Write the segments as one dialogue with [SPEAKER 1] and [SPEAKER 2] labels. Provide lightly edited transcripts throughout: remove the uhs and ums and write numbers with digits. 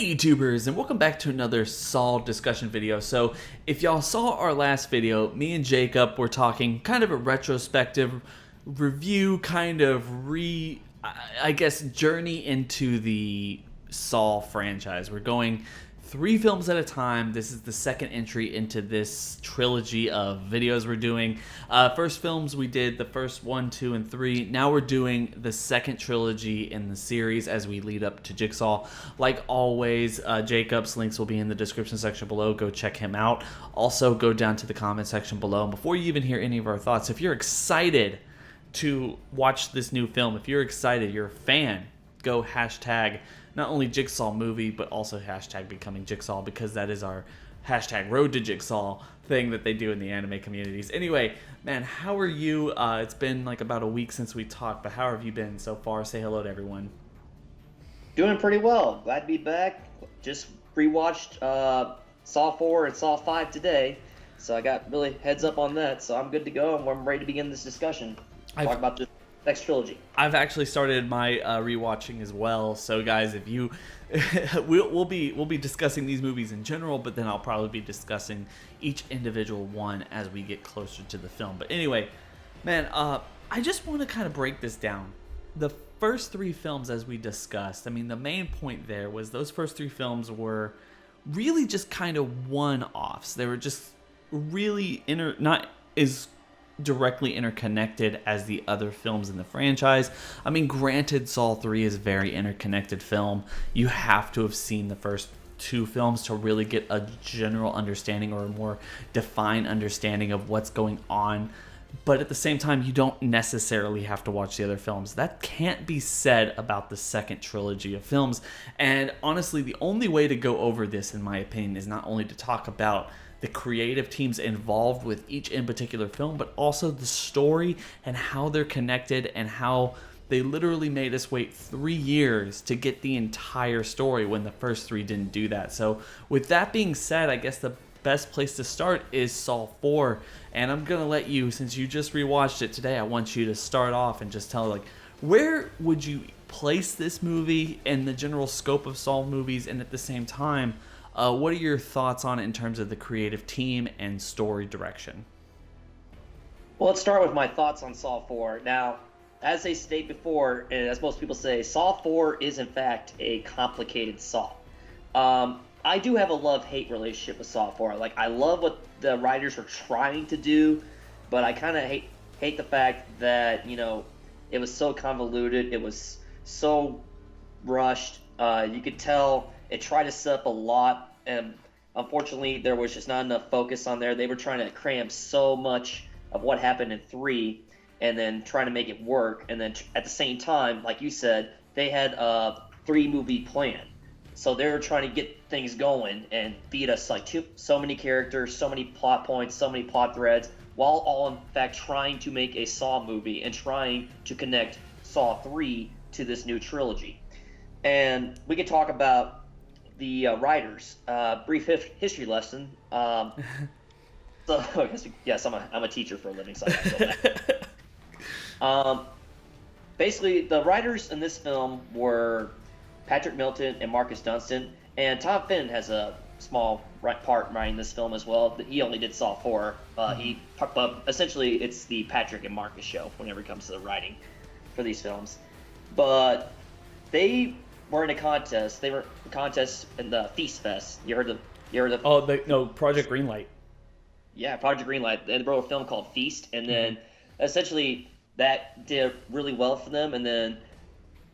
[SPEAKER 1] Hey YouTubers, and welcome back to another Saw discussion video. So if y'all saw our last video, me and Jacob were talking kind of a retrospective review, kind of I guess, journey into the Saw franchise. We're going 3 films at a time. This is the second entry into this trilogy of videos we're doing. First films, we did the first 1, 2, and 3. Now we're doing the second trilogy in the series as we lead up to Jigsaw. Like always, Jacob's links will be in the description section below. Go check him out. Also, go down to the comment section below. And before you even hear any of our thoughts, if you're excited to watch this new film, if you're excited, you're a fan, go hashtag not only Jigsaw movie, but also hashtag becoming Jigsaw, because that is our hashtag road to Jigsaw thing that they do in the anime communities. Anyway, man, how are you? It's been like about a week since we talked, but how have you been so far? Say hello to everyone.
[SPEAKER 2] Doing pretty well. Glad to be back. Just rewatched Saw 4 and Saw 5 today, so I got really heads up on that, so I'm good to go, and I'm ready to begin this discussion. Talk about the next trilogy.
[SPEAKER 1] I've actually started my rewatching as well. So guys, if you we'll be discussing these movies in general, but then I'll probably be discussing each individual one as we get closer to the film. But anyway, man, I just want to kind of break this down. The first 3 films, as we discussed, I mean, the main point there was those first 3 films were really just kind of one-offs. They were just really not as directly interconnected as the other films in the franchise. I mean, granted, Saw 3 is a very interconnected film. You have to have seen the first 2 films to really get a general understanding or a more defined understanding of what's going on. But at the same time, you don't necessarily have to watch the other films. That can't be said about the second trilogy of films. And honestly, the only way to go over this, in my opinion, is not only to talk about the creative teams involved with each in particular film, but also the story and how they're connected and how they literally made us wait 3 years to get the entire story when the first 3 didn't do that. So with that being said, I guess the best place to start is Saw 4. And I'm going to let you, since you just rewatched it today, I want you to start off and just tell, like, where would you place this movie in the general scope of Saw movies? And at the same time, what are your thoughts on it in terms of the creative team and story direction?
[SPEAKER 2] Well, let's start with my thoughts on Saw 4. Now, as they state before, and as most people say, Saw 4 is in fact a complicated Saw. I do have a love-hate relationship with Saw 4. Like, I love what the writers are trying to do, but I kind of hate the fact that, you know, it was so convoluted, it was so rushed. You could tell it tried to set up a lot, and unfortunately there was just not enough focus on there. They were trying to cram so much of what happened in 3 and then trying to make it work, and then at the same time, like you said, they had a 3-movie plan. So they were trying to get things going and feed us like so many characters, so many plot points, so many plot threads, while all in fact trying to make a Saw movie and trying to connect Saw 3 to this new trilogy. And we could talk about the writers. Brief history lesson. So yes, I'm a teacher for a living, so I feel that. Basically, the writers in this film were Patrick Milton and Marcus Dunstan, and Tom Finn has a small part writing this film as well. He only did Saw 4. But essentially, it's the Patrick and Marcus show whenever it comes to the writing for these films. But they were in a contest. They were in a contest in the Feast Fest. You heard of
[SPEAKER 1] Project Greenlight.
[SPEAKER 2] Yeah, Project Greenlight. They wrote a film called Feast, and then essentially that did really well for them. And then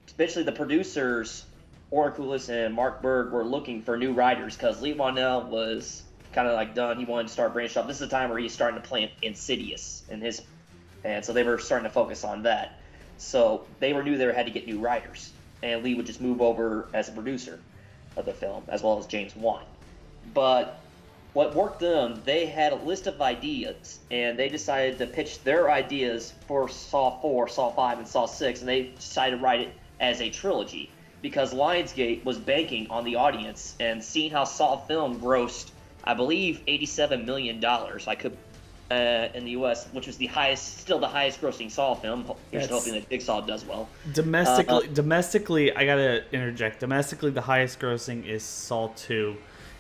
[SPEAKER 2] especially the producers, Warren Coulis and Mark Berg, were looking for new writers because Lee Whannell was kind of like done. He wanted to start branching off. This is the time where he's starting to play Insidious and so they were starting to focus on that. So they knew they had to get new writers, and Lee would just move over as a producer of the film, as well as James Wan. But what worked them, they had a list of ideas, and they decided to pitch their ideas for Saw 4, Saw 5, and Saw 6, and they decided to write it as a trilogy because Lionsgate was banking on the audience and seeing how Saw film grossed, I believe, $87 million. I could in the U.S., which was still the highest grossing Saw film. Here's hoping that Jigsaw does well.
[SPEAKER 1] Domestically, I gotta interject. Domestically, the highest grossing is Saw 2.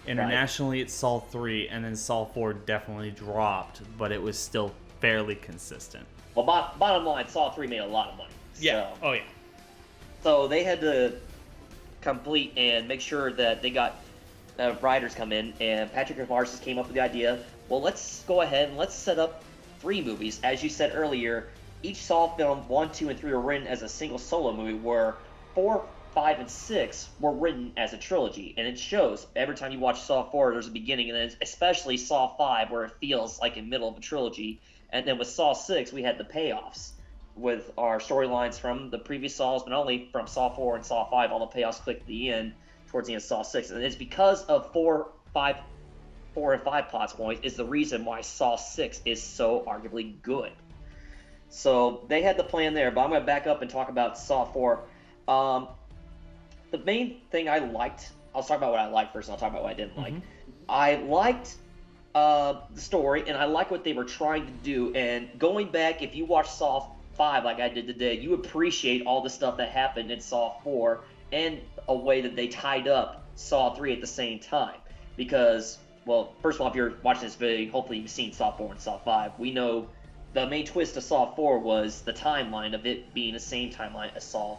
[SPEAKER 1] Internationally, it's Saw 3, and then Saw 4 definitely dropped, but it was still fairly consistent.
[SPEAKER 2] Well, bottom line, Saw 3 made a lot of money.
[SPEAKER 1] Yeah.
[SPEAKER 2] So,
[SPEAKER 1] oh, yeah.
[SPEAKER 2] So they had to complete and make sure that they got writers come in, and Patrick Marcis came up with the idea, well, let's go ahead and let's set up 3 movies. As you said earlier, each Saw film, 1, 2, and 3 were written as a single solo movie, where 4, 5, and 6 were written as a trilogy. And it shows every time you watch Saw 4, there's a beginning, and then especially Saw 5, where it feels like in the middle of a trilogy. And then with Saw 6, we had the payoffs with our storylines from the previous Saws, but not only from Saw 4 and Saw 5, all the payoffs click at the end, towards the end of Saw 6. And it's because of 4 and 5 plot points is the reason why Saw 6 is so arguably good. So they had the plan there, but I'm going to back up and talk about Saw 4. The main thing I liked, I'll talk about what I liked first, and I'll talk about what I didn't like. I liked the story, and I like what they were trying to do. And going back, if you watch Saw 5 like I did today, you appreciate all the stuff that happened in Saw 4 and a way that they tied up Saw 3 at the same time. Because, well, first of all, if you're watching this video, hopefully you've seen Saw 4 and Saw 5. We know the main twist of Saw 4 was the timeline of it being the same timeline as Saw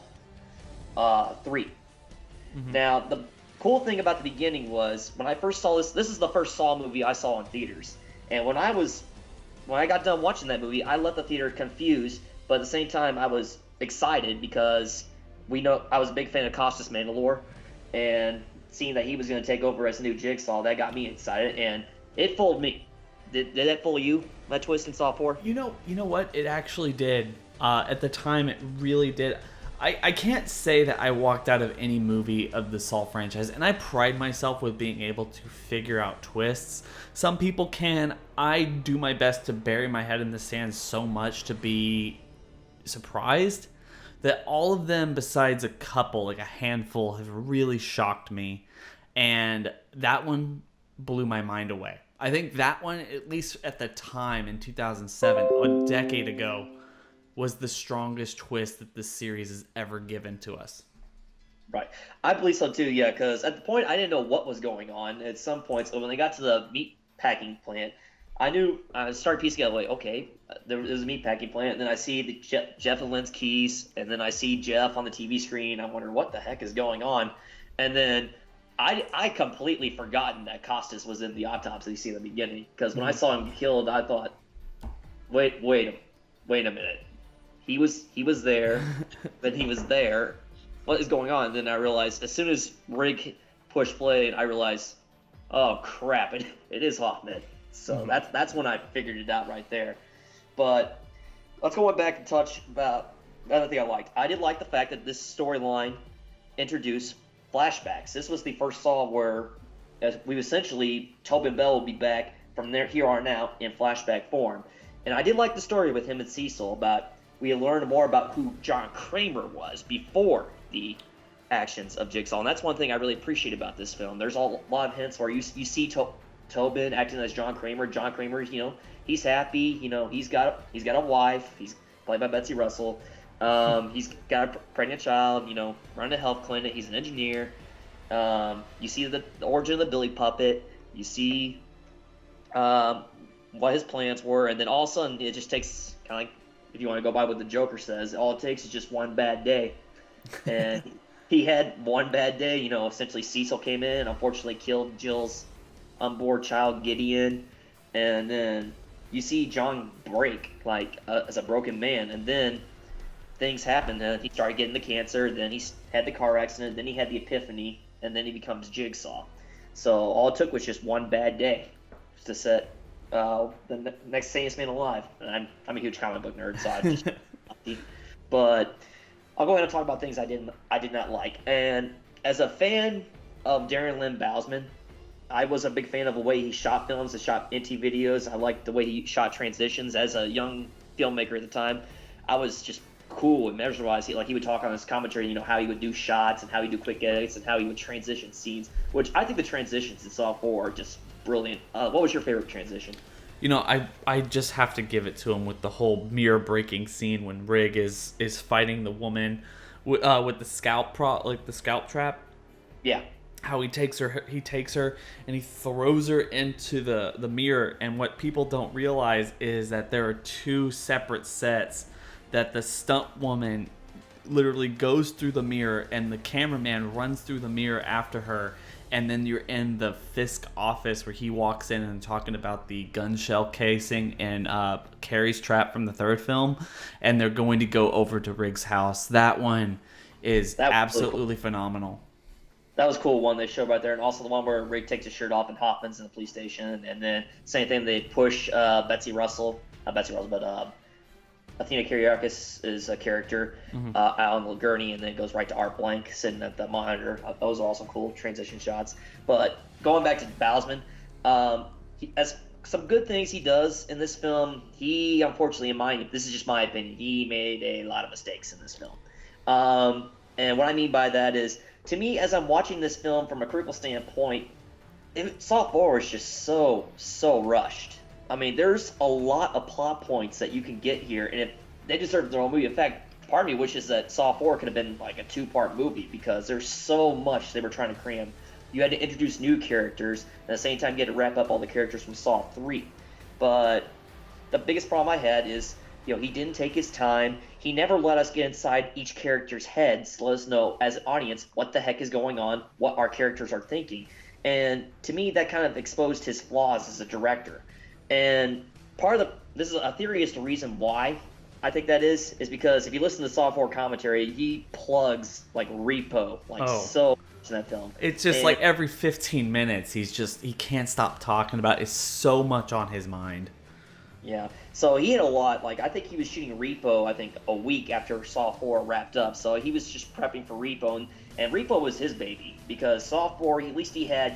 [SPEAKER 2] 3. Now, the cool thing about the beginning was, when I first saw this is the first Saw movie I saw in theaters. And when I got done watching that movie, I left the theater confused, but at the same time, I was excited because I was a big fan of Costas Mandylor, and seeing that he was going to take over as the new Jigsaw, that got me excited, and it fooled me. Did that fool you, that twist in Saw 4?
[SPEAKER 1] You know what? It actually did. At the time, it really did. I can't say that I walked out of any movie of the Saw franchise, and I pride myself with being able to figure out twists. Some people can. I do my best to bury my head in the sand so much to be surprised that all of them, besides a couple, like a handful, have really shocked me. And that one blew my mind away. I think that one, at least at the time in 2007, a decade ago, was the strongest twist that this series has ever given to us.
[SPEAKER 2] Right. I believe so too, yeah, because at the point I didn't know what was going on. At some points, when they got to the meat packing plant, I started piecing together, like, okay, there's a meat packing plant, and then I see Jeff and Lynn's keys, and then I see Jeff on the TV screen. I wonder what the heck is going on. And then I completely forgotten that Costas was in the autopsy scene in the beginning, because when I saw him killed, I thought, wait a minute. He was there, then he was there. What is going on? And then I realized, as soon as Rick pushed play, I realized, oh crap, it is Hoffman. So that's when I figured it out right there. But let's go back and touch about another thing I liked. I did like the fact that this storyline introduced flashbacks. This was the first Saw where we essentially, Tobin Bell will be back from here on out in flashback form. And I did like the story with him and Cecil about, we learned more about who John Kramer was before the actions of Jigsaw. And that's one thing I really appreciate about this film. There's a lot of hints where you see Tobin acting as John Kramer. John Kramer, he's happy. He's got a wife. He's played by Betsy Russell. He's got a pregnant child. Running a health clinic. He's an engineer. You see the origin of the Billy puppet. You see what his plans were, and then all of a sudden it just takes, kind of like, if you want to go by what the Joker says, all it takes is just one bad day. And he had one bad day. Essentially Cecil came in and unfortunately killed Jill's onboard child, Gideon. And then you see John break, as a broken man. And then things happened. He started getting the cancer. Then he had the car accident. Then he had the epiphany. And then he becomes Jigsaw. So all it took was just one bad day to set the next sanest man alive. And I'm a huge comic book nerd, so I just but I'll go ahead and talk about things I did not like. And as a fan of Darren Lynn Bousman, I was a big fan of the way he shot films and shot NT videos. I liked the way he shot transitions. As a young filmmaker at the time, I was just cool and measure-wise. He would talk on his commentary, how he would do shots and how he would do quick edits and how he would transition scenes, which I think the transitions in Saw 4 are just brilliant. What was your favorite transition?
[SPEAKER 1] I just have to give it to him with the whole mirror breaking scene when Rig is fighting the woman with the scalp the scalp trap.
[SPEAKER 2] Yeah.
[SPEAKER 1] How he takes her and he throws her into the mirror, and what people don't realize is that there are two separate sets, that the stunt woman literally goes through the mirror and the cameraman runs through the mirror after her, and then you're in the Fisk office where he walks in and talking about the gun shell casing and Carrie's trap from the third film, and they're going to go over to Rig's house. That one is absolutely phenomenal.
[SPEAKER 2] That was a cool one they showed right there, and also the one where Rig takes his shirt off and Hoffman's in the police station, and then same thing, they push Athena Kyriakis is a character out on the gurney, and then it goes right to Art Blank sitting at the monitor. Those are also cool transition shots. But going back to Bousman, he has some good things he does in this film. He, unfortunately, this is just my opinion, he made a lot of mistakes in this film. And what I mean by that is, to me, as I'm watching this film from a critical standpoint, Saw 4 is just so rushed. I mean, there's a lot of plot points that you can get here, and if they deserve their own movie. In fact, part of me wishes that Saw 4 could have been like a 2-part movie, because there's so much they were trying to cram. You had to introduce new characters, and at the same time, you had to wrap up all the characters from Saw 3. But the biggest problem I had is, he didn't take his time. He never let us get inside each character's heads to let us know, as an audience, what the heck is going on, what our characters are thinking. And to me, that kind of exposed his flaws as a director. And this is a theory as to reason why I think that is because if you listen to Saw 4 commentary, he plugs like Repo so much in that film.
[SPEAKER 1] It's just like every 15 minutes, he can't stop talking about it. It's so much on his mind.
[SPEAKER 2] Yeah, so he had a lot. Like, I think he was shooting Repo, a week after Saw 4 wrapped up. So he was just prepping for Repo, and Repo was his baby, because Saw 4, at least he had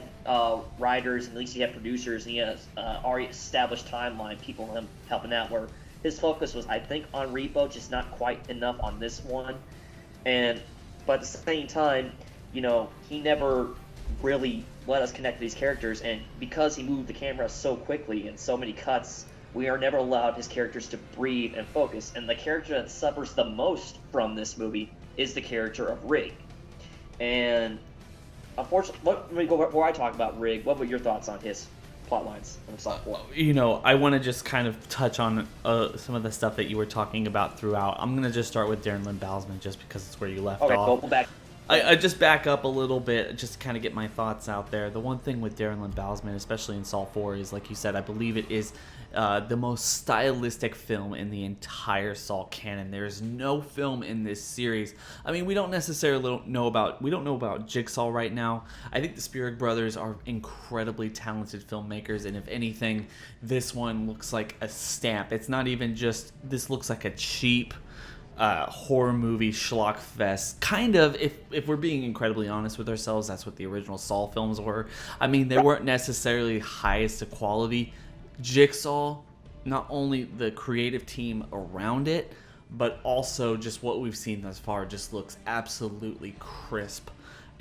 [SPEAKER 2] writers, and at least he had producers, and he had already established timeline, people helping out, where his focus was, I think, on Repo, just not quite enough on this one. But at the same time, he never really let us connect to these characters, and because he moved the camera so quickly and so many cuts, we are never allowed his characters to breathe and focus. And the character that suffers the most from this movie is the character of Rig. And unfortunately, let me go before I talk about Rig. What were your thoughts on his plot lines in Saw 4?
[SPEAKER 1] I want to just kind of touch on some of the stuff that you were talking about throughout. I'm going to just start with Darren Lynn Bousman, just because it's where you left off.
[SPEAKER 2] Well, we'll back.
[SPEAKER 1] I just back up a little bit, just to kind of get my thoughts out there. The one thing with Darren Lynn Bousman, especially in Saw 4, is, like you said, I believe it is the most stylistic film in the entire Saw canon. There's no film in this series. I mean, we don't necessarily know about Jigsaw right now. I think the Spierig brothers are incredibly talented filmmakers, and if anything, this one looks like a stamp. It's not even just, this looks like a cheap horror movie schlock fest, kind of. If we're being incredibly honest with ourselves, that's what the original Saw films were. I mean, they weren't necessarily highest of quality. Jigsaw, not only the creative team around it, but also just what we've seen thus far, just looks absolutely crisp,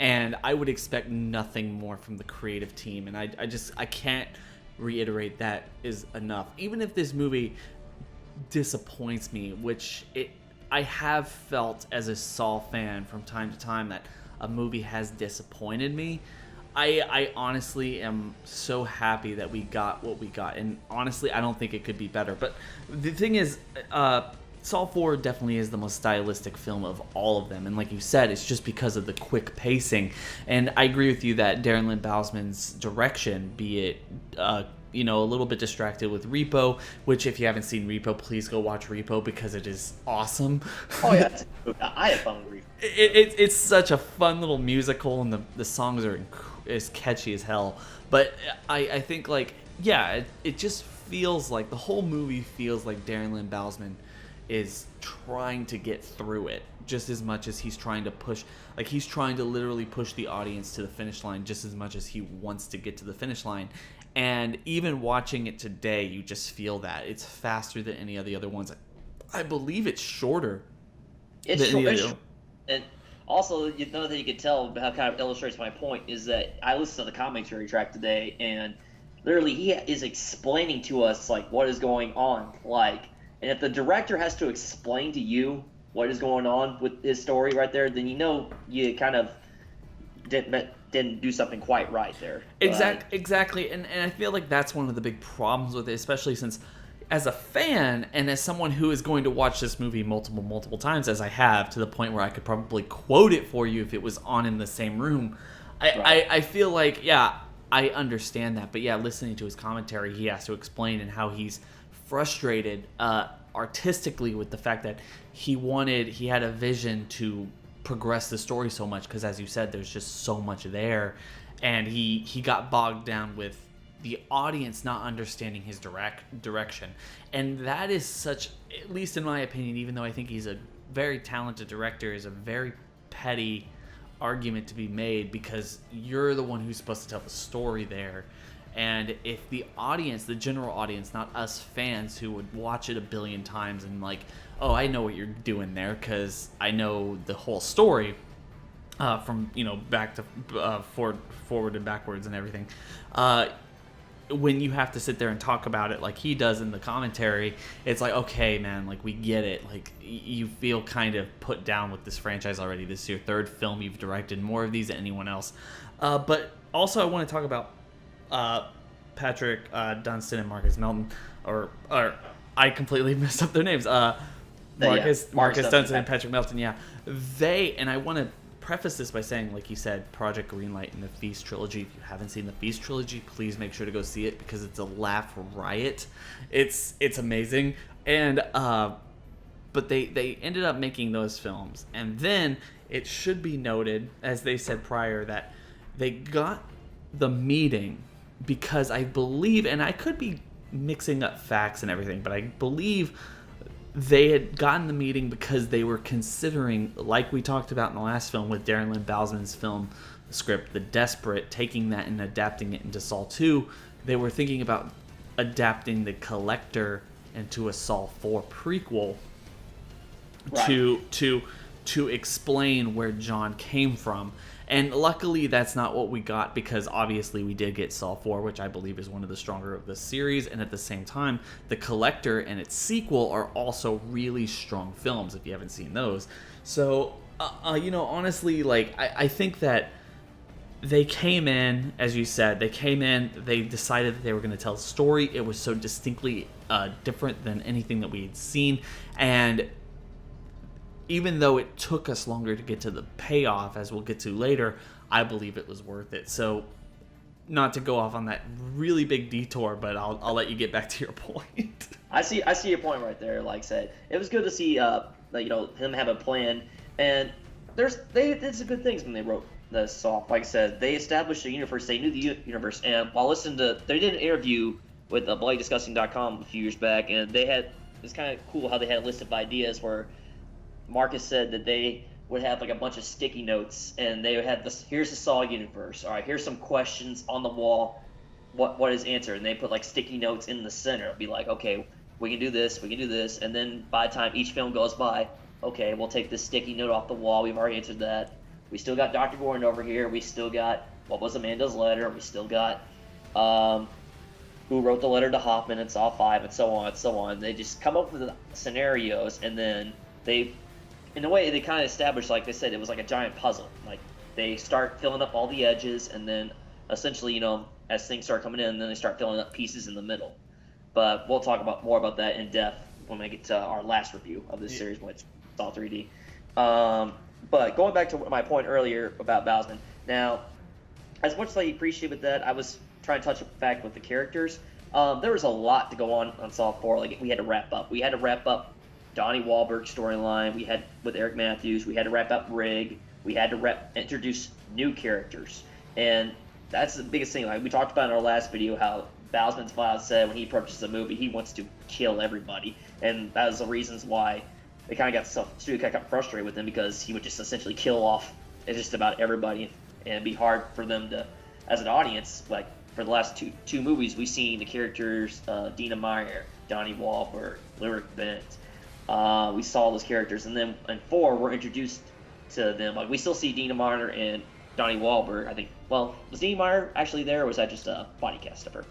[SPEAKER 1] and I would expect nothing more from the creative team, and I can't reiterate that is enough. Even if this movie disappoints me, which I have felt as a Saw fan from time to time that a movie has disappointed me, I honestly am so happy that we got what we got, and honestly, I don't think it could be better. But the thing is, Saw 4 definitely is the most stylistic film of all of them, and like you said, it's just because of the quick pacing. And I agree with you that Darren Lynn Bousman's direction, be it a little bit distracted with Repo, which if you haven't seen Repo, please go watch Repo, because it is awesome.
[SPEAKER 2] Oh yeah, I have fun with Repo.
[SPEAKER 1] It's such a fun little musical, and the songs are as catchy as hell. But I think, it just feels like, the whole movie feels like Darren Lynn Bousman is trying to get through it just as much as he's trying to push, he's trying to literally push the audience to the finish line just as much as he wants to get to the finish line. And even watching it today, you just feel that it's faster than any of the other ones. I believe it's shorter.
[SPEAKER 2] It's short. And also, another thing you can tell how kind of illustrates my point is that I listened to the commentary track today, and literally he is explaining to us like what is going on, like, and if the director has to explain to you what is going on with his story right there, then you kind of didn't do something quite right there.
[SPEAKER 1] Exactly, and I feel like that's one of the big problems with it, especially since as a fan and as someone who is going to watch this movie multiple times, as I have, to the point where I could probably quote it for you if it was on in the same room. I feel like, yeah, I understand that, but yeah, listening to his commentary, he has to explain and how he's frustrated artistically with the fact that he had a vision to progress the story so much, because as you said, there's just so much there, and he got bogged down with the audience not understanding his direction. And that is such, at least in my opinion, even though I think he's a very talented director, is a very petty argument to be made, because you're the one who's supposed to tell the story there. And if the audience, the general audience, not us fans who would watch it a billion times and like, oh, I know what you're doing there because I know the whole story from, back to forward and backwards and everything. When you have to sit there and talk about it like he does in the commentary, it's like, okay, man, like, we get it. Like, you feel kind of put down with this franchise already. This is your third film you've directed, more of these than anyone else. But also I want to talk about Patrick Dunstan and Marcus Melton, or I completely messed up their names. Marcus Dunstan and Patrick Melton. Yeah, and I want to preface this by saying, like you said, Project Greenlight and the Feast trilogy. If you haven't seen the Feast trilogy, please make sure to go see it, because it's a laugh riot. It's amazing. And but they ended up making those films, and then it should be noted, as they said prior, that they got the meeting because I believe, and I could be mixing up facts and everything, but I believe they had gotten the meeting because they were considering, like we talked about in the last film with Darren Lynn Bousman's film script, The Desperate, taking that and adapting it into Saw 2. They were thinking about adapting The Collector into a Saw 4 prequel, right, to explain where John came from. And luckily that's not what we got, because obviously we did get Saw 4, which I believe is one of the stronger of the series, and at the same time, The Collector and its sequel are also really strong films if you haven't seen those. So, honestly, like, I think that they came in, as you said, they decided that they were going to tell a story. It was so distinctly different than anything that we had seen, and even though it took us longer to get to the payoff, as we'll get to later, I believe it was worth it. So, not to go off on that really big detour, but I'll let you get back to your point.
[SPEAKER 2] I see your point right there. Like I said, it was good to see him have a plan, and they did some good things when they wrote the Saw. Like I said, they established the universe. They knew the universe, and while listening to, they did an interview with BloodydIsgusting.com a few years back, and it's kind of cool how they had a list of ideas where Marcus said that they would have like a bunch of sticky notes, and they would have this, here's the Saw universe. All right, here's some questions on the wall. What is answer? And they put like sticky notes in the center. It'd be like, okay, we can do this, and then by the time each film goes by, okay, we'll take this sticky note off the wall. We've already answered that. We still got Dr. Gordon over here. We still got what was Amanda's letter. We still got who wrote the letter to Hoffman in Saw 5, and so on and so on. They just come up with the scenarios, and then in a way, they kind of established, like they said, it was like a giant puzzle. Like, they start filling up all the edges, and then essentially, as things start coming in, then they start filling up pieces in the middle. But we'll talk more about that in depth when we get to our last review of this series, when it's Saw 3D. But going back to my point earlier about Bousman, now, as much as I appreciated that, I was trying to touch the fact with the characters. There was a lot to go on Saw 4. Like, we had to wrap up. We had to wrap up Donnie Wahlberg's storyline. We had with Eric Matthews. We had to wrap up Rig. We had to introduce new characters, and that's the biggest thing. Like we talked about in our last video, how Bousman's flat said when he approaches the movie, he wants to kill everybody, and that was the reasons why they kind of got frustrated with him, because he would just essentially kill off just about everybody, and it'd be hard for them to, as an audience, like for the last two movies, we've seen the characters Dina Meyer, Donnie Wahlberg, Lyric Bennett. We saw those characters, and then in 4 we're introduced to them. Like we still see Dina Meyer and Donnie Wahlberg. I think. Well, was Dina Meyer actually there, or was that just a body cast of her?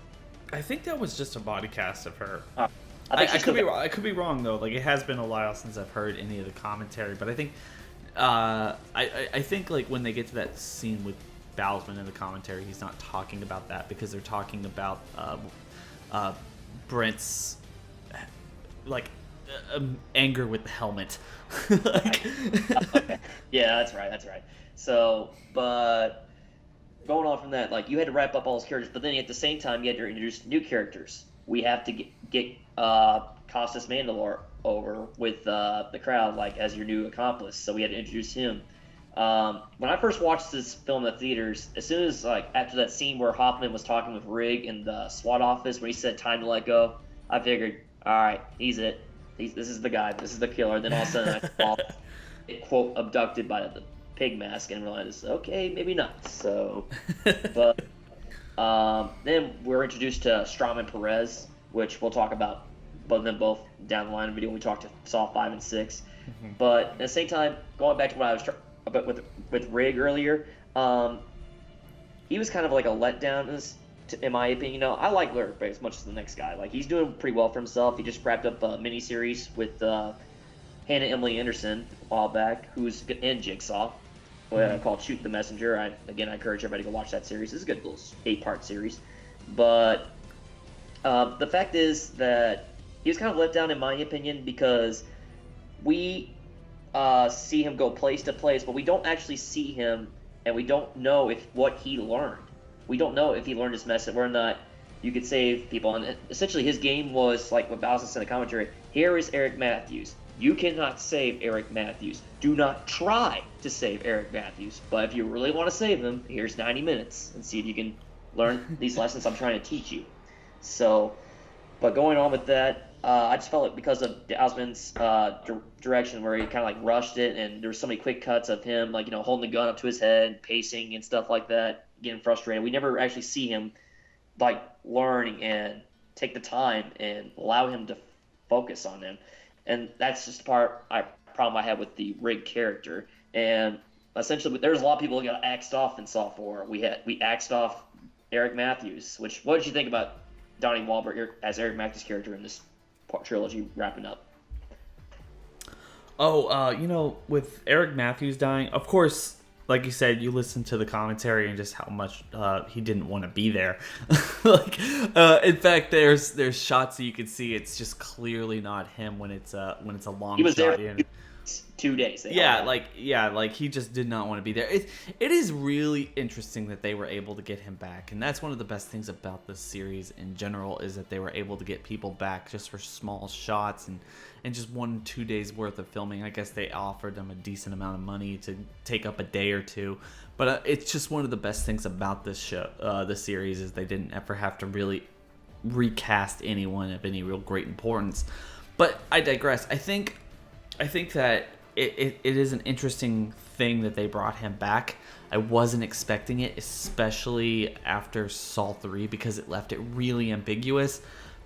[SPEAKER 1] I think that was just a body cast of her.
[SPEAKER 2] I think
[SPEAKER 1] I could be wrong though. Like, it has been a while since I've heard any of the commentary, but I think I think like when they get to that scene with Bowsman in the commentary, he's not talking about that because they're talking about Brent's like anger with the helmet. Like,
[SPEAKER 2] okay. Yeah, that's right. So, but going on from that, like you had to wrap up all those characters, but then at the same time you had to introduce new characters. We have to get Costas Mandalore over with the crowd, like as your new accomplice. So we had to introduce him. When I first watched this film in the theaters, as soon as like after that scene where Hoffman was talking with Rig in the SWAT office when he said "time to let go," I figured, all right, he's it. This is the guy. This is the killer. Then all of a sudden I fall, quote, abducted by the pig mask and realized, okay, maybe not. So, but then we're introduced to Strom and Perez, which we'll talk about both down the line of the video when we talk to Saw 5 and 6.
[SPEAKER 1] Mm-hmm.
[SPEAKER 2] But at the same time, going back to what I was about with Rig earlier, he was kind of like a letdown in my opinion. You know, I like Lyric as much as the next guy. Like, he's doing pretty well for himself. He just wrapped up a miniseries with Hannah Emily Anderson a while back, who's in Jigsaw, called Shoot the Messenger. I encourage everybody to go watch that series. It's a good little 8-part series. But the fact is that he was kind of let down in my opinion because we see him go place to place, but we don't actually see him, and we don't know what he learned. We don't know if he learned his message. We're not. You could save people, and essentially his game was like what Bowser said in the commentary. Here is Eric Matthews. You cannot save Eric Matthews. Do not try to save Eric Matthews. But if you really want to save him, here's 90 minutes and see if you can learn these lessons I'm trying to teach you. So, but going on with that, I just felt like because of Bowsman's direction, where he kind of like rushed it, and there were so many quick cuts of him, like, you know, holding the gun up to his head, pacing and stuff like that, getting frustrated. We never actually see him like learn and take the time and allow him to focus on them. And that's just the problem I had with the Rig character. And essentially, there's a lot of people who got axed off in Saw 4. We axed off Eric Matthews. What did you think about Donnie Wahlberg as Eric Matthews' character in this trilogy wrapping up?
[SPEAKER 1] With Eric Matthews dying, of course, like you said, you listen to the commentary and just how much he didn't want to be there. In fact, there's shots that you can see it's just clearly not him when it's a long shot.
[SPEAKER 2] He was there 2 days.
[SPEAKER 1] He just did not want to be there. It is really interesting that they were able to get him back, and that's one of the best things about this series in general is that they were able to get people back just for small shots and just 1-2 days worth of filming. I guess they offered them a decent amount of money to take up a day or two, but it's just one of the best things about this show, the series, is they didn't ever have to really recast anyone of any real great importance. But I digress. I think that it is an interesting thing that they brought him back. I wasn't expecting it, especially after Saw 3, because it left it really ambiguous.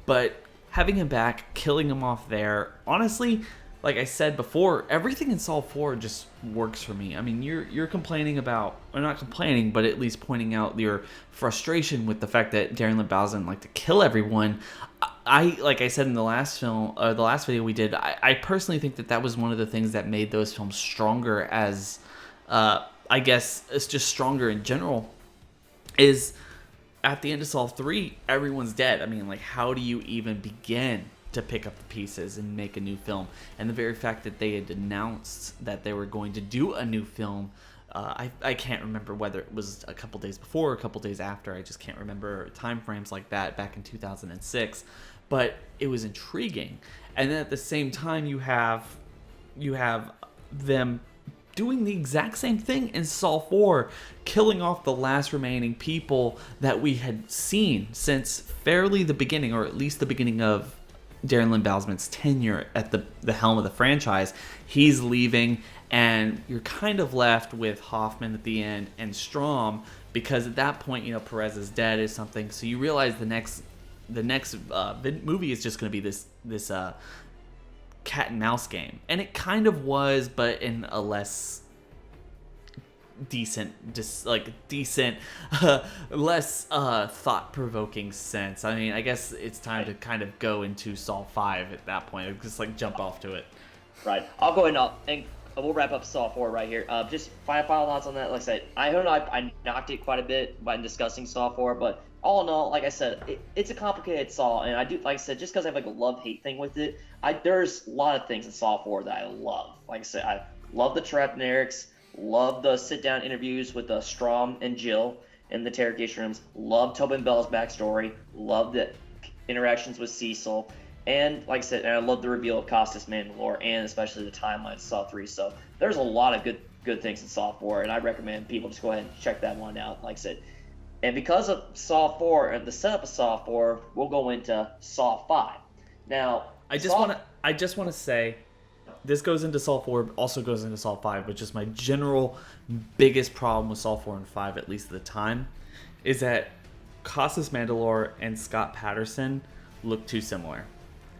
[SPEAKER 1] But having him back, killing him off there, honestly, like I said before, everything in Saw 4 just works for me. I mean, you're complaining about, or not complaining, but at least pointing out your frustration with the fact that Darren Lynn Bousman liked to kill everyone. Like I said in the last video we did, I personally think that was one of the things that made those films stronger as, I guess it's just stronger in general, is at the end of Saw 3, everyone's dead. I mean, like, how do you even begin to pick up the pieces and make a new film? And the very fact that they had announced that they were going to do a new film, I can't remember whether it was a couple days before or a couple days after. I just can't remember time frames like that back in 2006. But it was intriguing. And then at the same time, you have them doing the exact same thing in Saw 4, killing off the last remaining people that we had seen since fairly the beginning, or at least the beginning of Darren Lynn Bousman's tenure at the helm of the franchise. He's leaving, and you're kind of left with Hoffman at the end and Strom, because at that point, you know, Perez is dead or something. So you realize the next movie is just going to be this cat and mouse game, and it kind of was, but in a less decent, less thought-provoking sense. I mean, I guess it's time to kind of go into Saw 5 at that point. Just like jump off to it.
[SPEAKER 2] Right. I'll go ahead and we'll wrap up Saw 4 right here. Just final thoughts on that. Like I said, I don't know, I knocked it quite a bit by discussing Saw 4, but all in all, like I said, it's a complicated Saw, and I do, like I said, just because I have like a love-hate thing with it, there's a lot of things in Saw 4 that I love. Like I said, I love the trap narratives, love the sit-down interviews with Strom and Jill in the interrogation rooms, love Tobin Bell's backstory, love the interactions with Cecil, and like I said, and I love the reveal of Costas Mandalore, and especially the timeline of Saw 3. So there's a lot of good things in Saw 4, and I recommend people just go ahead and check that one out. Like I said, and because of Saw 4 and the setup of Saw 4, we'll go into Saw 5. Now,
[SPEAKER 1] I just want to say, this goes into Saw 4, also goes into Saw 5, but just my general biggest problem with Saw 4 and 5, at least at the time, is that Costas Mandalore and Scott Patterson look too similar.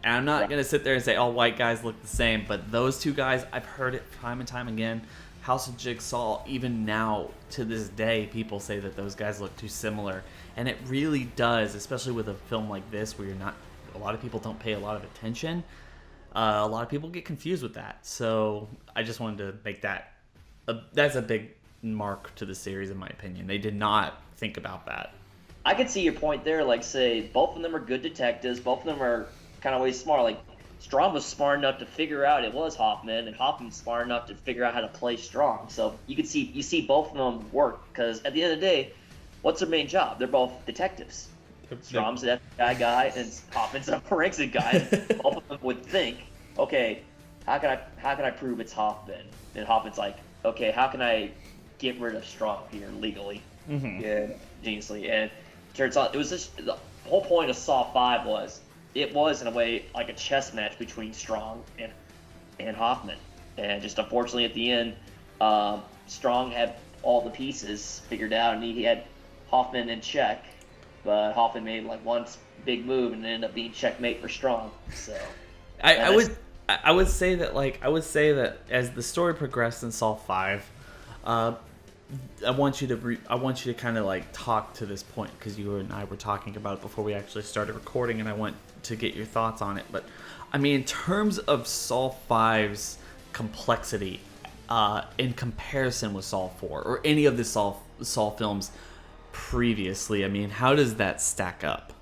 [SPEAKER 1] And I'm not going to sit there and say all white guys look the same, but those two guys, I've heard it time and time again. House of Jigsaw, even now, to this day, people say that those guys look too similar. And it really does, especially with a film like this, where a lot of people don't pay a lot of attention. A lot of people get confused with that. So I just wanted to make that, that's a big mark to the series, in my opinion. They did not think about that.
[SPEAKER 2] I could see your point there. Like, say, both of them are good detectives. Both of them are kind of way smart. Like, Strom was smart enough to figure out it was Hoffman, and Hoffman's smart enough to figure out how to play Strom. So you see both of them work, because at the end of the day, what's their main job? They're both detectives. Strom's an FBI guy, and Hoffman's a forensic guy. Both of them would think, okay, how can I prove it's Hoffman? And Hoffman's like, okay, how can I get rid of Strom here legally?
[SPEAKER 1] Mm-hmm.
[SPEAKER 2] Yeah, geniusly. And it turns out it was just the whole point of Saw 5 was. It was, in a way, like a chess match between Strong and Hoffman. And just unfortunately, at the end, Strong had all the pieces figured out, and he had Hoffman in check. But Hoffman made like one big move, and it ended up being checkmate for Strong. So
[SPEAKER 1] I would say that as the story progressed in Saw 5, I want you to kind of like talk to this point, because you and I were talking about it before we actually started recording, and I want to get your thoughts on it. But I mean, in terms of Saw 5's complexity, in comparison with Saw 4 or any of the Saw films previously, I mean, how does that stack up?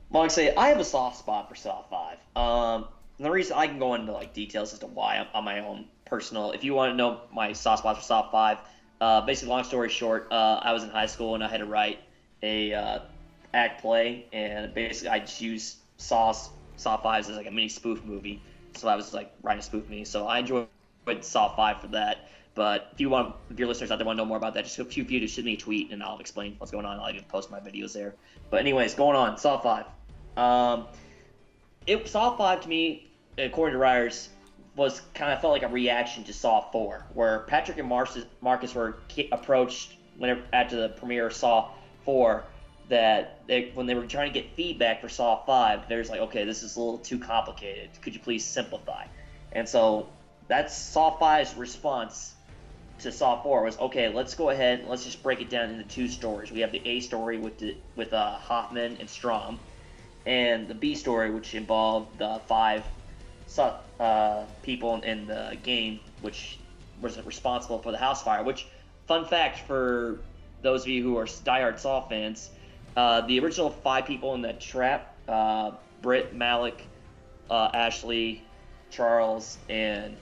[SPEAKER 2] Well, like I say, I have a soft spot for Saw 5. And the reason I can go into like details as to why I'm on my own personal. If you want to know my soft spot for Saw 5, basically, long story short, I was in high school and I had to write a act play, and basically I just used Saw 5 as like a mini spoof movie. So I was like writing a spoof movie. So I enjoyed Saw 5 for if your listeners out there want to know more about that, just feel free to shoot me a tweet and I'll explain what's going on. I'll even post my videos there. But anyways, going on, Saw 5. Saw 5 to me, according to writers, was kind of felt like a reaction to Saw 4, where Patrick and Marcus were approached after the premiere of Saw 4, that when they were trying to get feedback for Saw 5, there's like, okay, this is a little too complicated. Could you please simplify? And so that's Saw 5's response to Saw 4 was, okay, let's go ahead and let's just break it down into two stories. We have the A story with Hoffman and Strom, and the B story, which involved the 5 people in the game, which was responsible for the house fire. Which, fun fact for those of you who are diehard Saw fans, the original 5 people in that trap, Britt, Malik, Ashley, Charles, and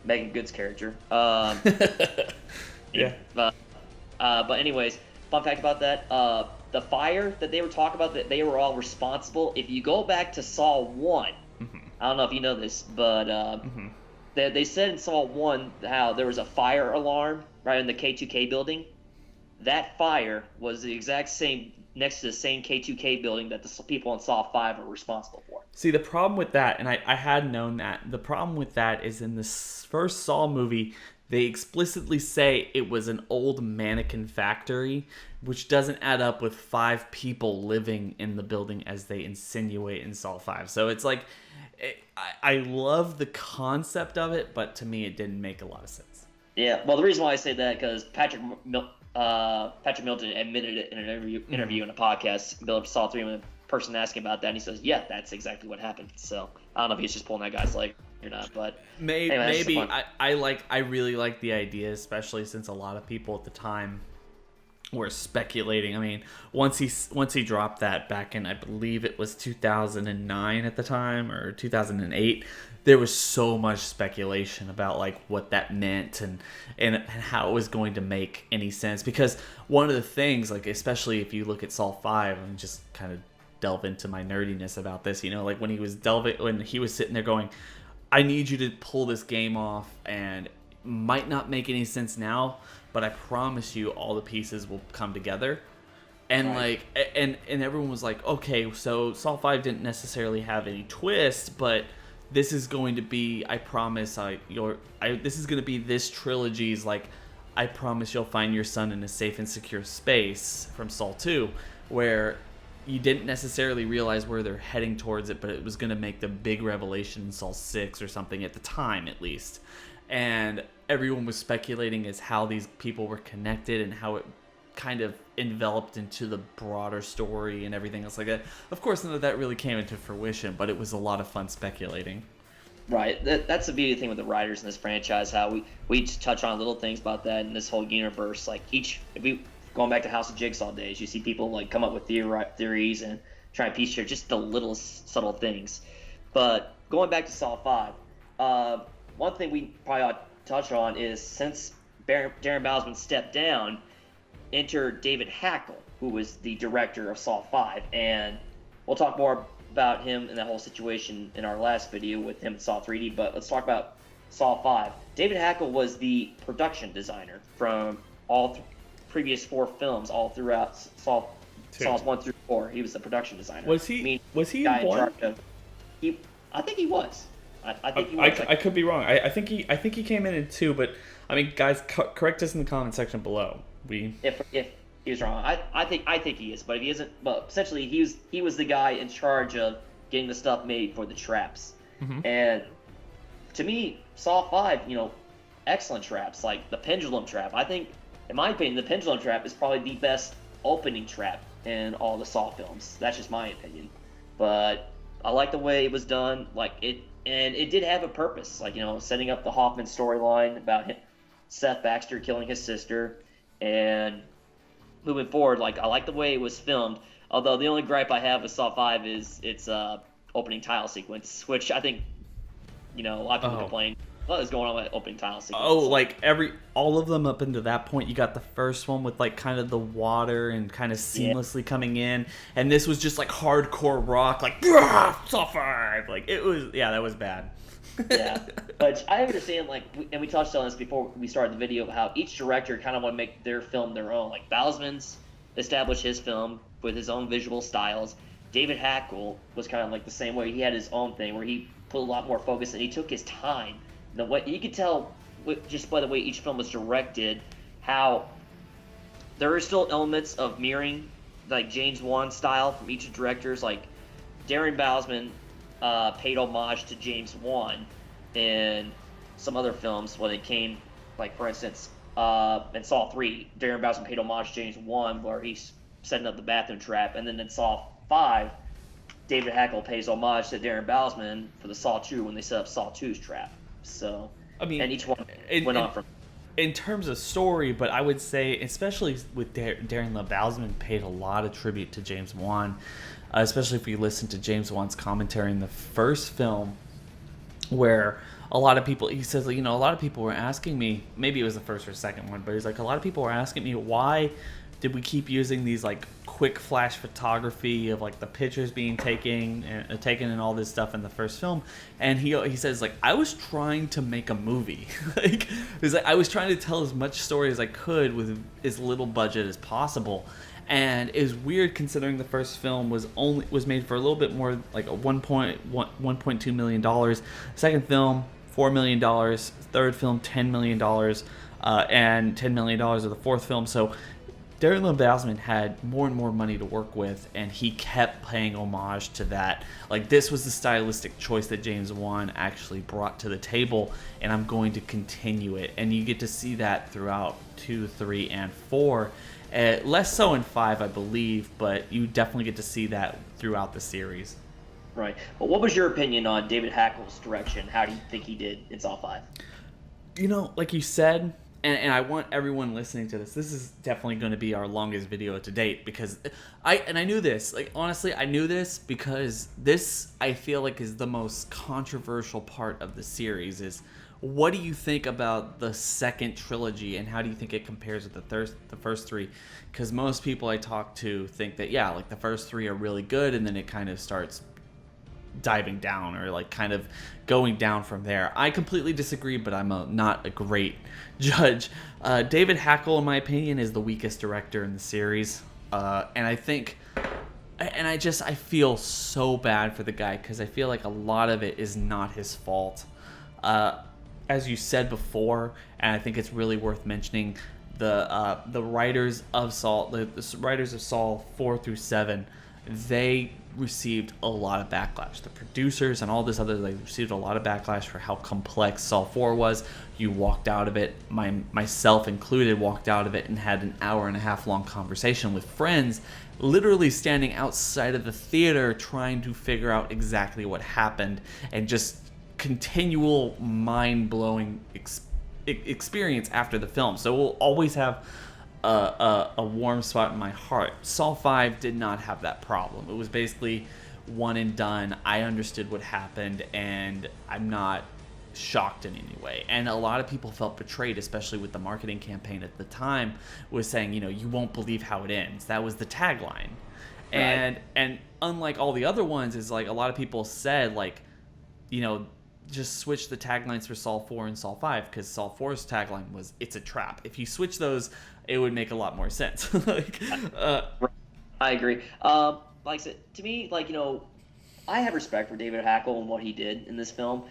[SPEAKER 2] Megan Good's character.
[SPEAKER 1] Yeah.
[SPEAKER 2] But anyways, fun fact about that, the fire that they were talking about, that they were all responsible. If you go back to Saw 1,
[SPEAKER 1] Mm-hmm.
[SPEAKER 2] I don't know if you know this, but they said in Saw 1 how there was a fire alarm right in the K2K building. That fire was the exact same next to the same K2K building that the people in Saw 5 are responsible for.
[SPEAKER 1] See, the problem with that, and I had known that, the problem with that is in this first Saw movie, they explicitly say it was an old mannequin factory, which doesn't add up with 5 people living in the building as they insinuate in Saw 5. So it's like, I love the concept of it, but to me it didn't make a lot of sense.
[SPEAKER 2] Yeah, well, the reason why I say that because Patrick Milton admitted it in an interview in a podcast. Bill saw 3 when a person asked him about that, and he says, "Yeah, that's exactly what happened." So I don't know if he's just pulling that guy's leg or not, but
[SPEAKER 1] maybe I really like the idea, especially since a lot of people at the time were speculating. I mean, once he dropped that back in, I believe it was 2009 at the time, or 2008, there was so much speculation about like what that meant and how it was going to make any sense. Because one of the things, like especially if you look at Saw 5, and just kind of delve into my nerdiness about this, you know, like when he was sitting there going, I need you to pull this game off, and it might not make any sense now, but I promise you all the pieces will come together. And right. like and everyone was like, okay, so Saw 5 didn't necessarily have any twist, but this is going to be, I promise, this is going to be this trilogy's, like, I promise you'll find your son in a safe and secure space from Saw 2, where you didn't necessarily realize where they're heading towards it, but it was going to make the big revelation in Saw 6 or something at the time, at least. And everyone was speculating as how these people were connected and how it kind of enveloped into the broader story and everything else like that. Of course, none of that really came into fruition, but it was a lot of fun speculating.
[SPEAKER 2] Right. That's the beauty thing with the writers in this franchise, how we just touch on little things about that in this whole universe. Like going back to House of Jigsaw days, you see people like come up with theories and try and piece together just the little subtle things. But going back to Saw 5, one thing we probably ought to touch on is since Darren Bousman stepped down, enter David Hackle, who was the director of Saw 5, and we'll talk more about him and that whole situation in our last video with him in Saw 3D, but let's talk about Saw 5. David Hackle was the production designer from all previous 4 films, all throughout Saws 1 through 4. He was the production designer.
[SPEAKER 1] Was he in 1?
[SPEAKER 2] I think he was. I think he was.
[SPEAKER 1] I could be wrong. I think he came in 2, but I mean, guys, correct us in the comment section below.
[SPEAKER 2] If he was wrong, I think he is, but if he isn't, well, essentially he was the guy in charge of getting the stuff made for the traps. Mm-hmm. And to me, Saw 5, excellent traps, like the pendulum trap. I think, in my opinion, the pendulum trap is probably the best opening trap in all the Saw films. That's just my opinion, but I like the way it was done. Like and it did have a purpose, like setting up the Hoffman storyline about Seth Baxter killing his sister. And moving forward, like I like the way it was filmed. Although the only gripe I have with Saw 5 is its opening title sequence, which I think a lot of people complain. What is going on with opening title sequence?
[SPEAKER 1] Oh, like all of them up into that point. You got the first one with like kind of the water and kind of seamlessly coming in, and this was just like hardcore rock, like Saw 5. Like it was, that was bad.
[SPEAKER 2] Yeah, but I understand, like, and we touched on this before we started the video, how each director kind of want to make their film their own. Like, Bousman's established his film with his own visual styles. David Hackle was kind of like the same way. He had his own thing where he put a lot more focus and he took his time. The way you could tell just by the way each film was directed, how there are still elements of mirroring, like James Wan style from each of the directors. Like Darren Bousman paid homage to James Wan in some other films when it came, like for instance, in Saw 3, Darren Bousman paid homage to James Wan where he's setting up the bathroom trap, and then in Saw 5, David Hackle pays homage to Darren Bousman for the Saw 2 when they set up Saw 2's trap. So, I mean, and each one went on from.
[SPEAKER 1] In terms of story, but I would say, especially with Darren Bousman, paid a lot of tribute to James Wan. Especially if you listen to James Wan's commentary in the first film, where a lot of people, he says, a lot of people were asking me, maybe it was the first or second one, but he's like, a lot of people were asking me, why did we keep using these like quick flash photography of like the pictures being taken and all this stuff in the first film? And he says, like, I was trying to make a movie. I was trying to tell as much story as I could with as little budget as possible. And it was weird considering the first film was made for a little bit more, like a $1.2 million. Second film, $4 million. Third film, $10 million. And $10 million of the fourth film. So Darren Lynn Bousman had more and more money to work with, and he kept paying homage to that. Like, this was the stylistic choice that James Wan actually brought to the table, and I'm going to continue it. And you get to see that throughout 2, 3, and 4. Less so in 5, I believe, but you definitely get to see that throughout the series.
[SPEAKER 2] Right. Well, what was your opinion on David Hackle's direction? How do you think he did in Saw 5?
[SPEAKER 1] You know, like you said, and I want everyone listening to this is definitely going to be our longest video to date, because I knew this. Like, honestly, I knew this because this, I feel like, is the most controversial part of the series. Is, what do you think about the second trilogy, and how do you think it compares with the first 3? Because most people I talk to think that, yeah, like, the first 3 are really good, and then it kind of starts diving down, or like kind of going down from there. I completely disagree, but I'm not a great judge. David Hackle, in my opinion, is the weakest director in the series, and I think, and I feel so bad for the guy, because I feel like a lot of it is not his fault. As you said before, and I think it's really worth mentioning, the writers of Saw, the writers of Saw 4 through 7, they received a lot of backlash. The producers and all this other, they received a lot of backlash for how complex Saw 4 was. You walked out of it, myself included, walked out of it and had an hour-and-a-half long conversation with friends, literally standing outside of the theater trying to figure out exactly what happened, and just continual mind-blowing experience after the film. So we'll always have a warm spot in my heart. Saw 5 did not have that problem. It was basically one and done. I understood what happened, and I'm not shocked in any way. And a lot of people felt betrayed, especially with the marketing campaign at the time, was saying, you know, you won't believe how it ends. That was the tagline. Right. And unlike all the other ones, is like, a lot of people said, like, you know, just switch the taglines for Saw 4 and Saw 5, because Saw 4's tagline was, "It's a trap." If you switch those, it would make a lot more sense. Like,
[SPEAKER 2] I agree. Like I said, to me, like, you know, I have respect for David Hackle and what he did in this film.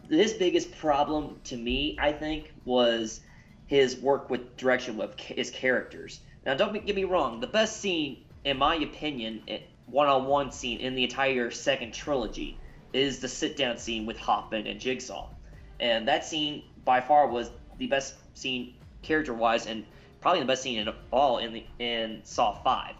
[SPEAKER 2] His biggest problem to me, I think, was his work with direction with his characters. Now, don't get me wrong. The best scene, in my opinion, one-on-one scene in the entire second trilogy, is the sit-down scene with Hoffman and Jigsaw. And that scene, by far, was the best scene character-wise, and probably the best scene in all in Saw 5,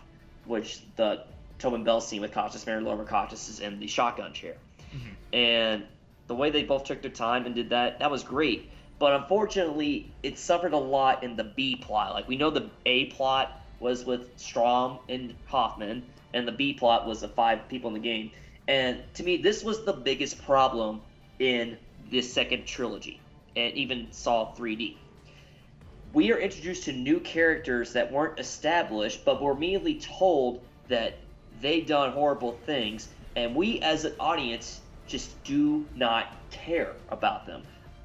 [SPEAKER 2] which the Tobin Bell scene with Costas, Mary Lover Costas is in the shotgun chair. Mm-hmm. And the way they both took their time and did that was great. But unfortunately, it suffered a lot in the B plot. Like, we know the A plot was with Strom and Hoffman, and the B plot was the 5 people in the game. And to me, this was the biggest problem in this second trilogy, and even Saw 3D. We are introduced to new characters that weren't established, but were immediately told that they done horrible things, and we as an audience just do not care about them.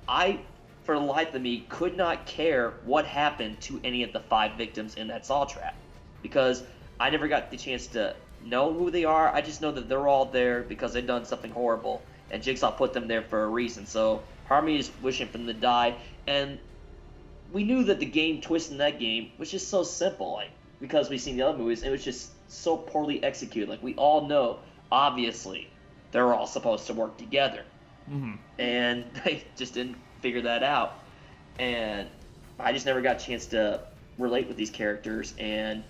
[SPEAKER 2] I, for the life of me, could not care what happened to any of the 5 victims in that Saw trap, because I never got the chance to know who they are. I just know that they're all there because they've done something horrible, and Jigsaw put them there for a reason. So part of me is wishing for them to die, and we knew that the game twist in that game was just so simple, like, because we've seen the other movies, it was just so poorly executed. Like, we all know, obviously, they're all supposed to work together. Mm-hmm. And they just didn't figure that out. And I just never got a chance to relate with these characters, and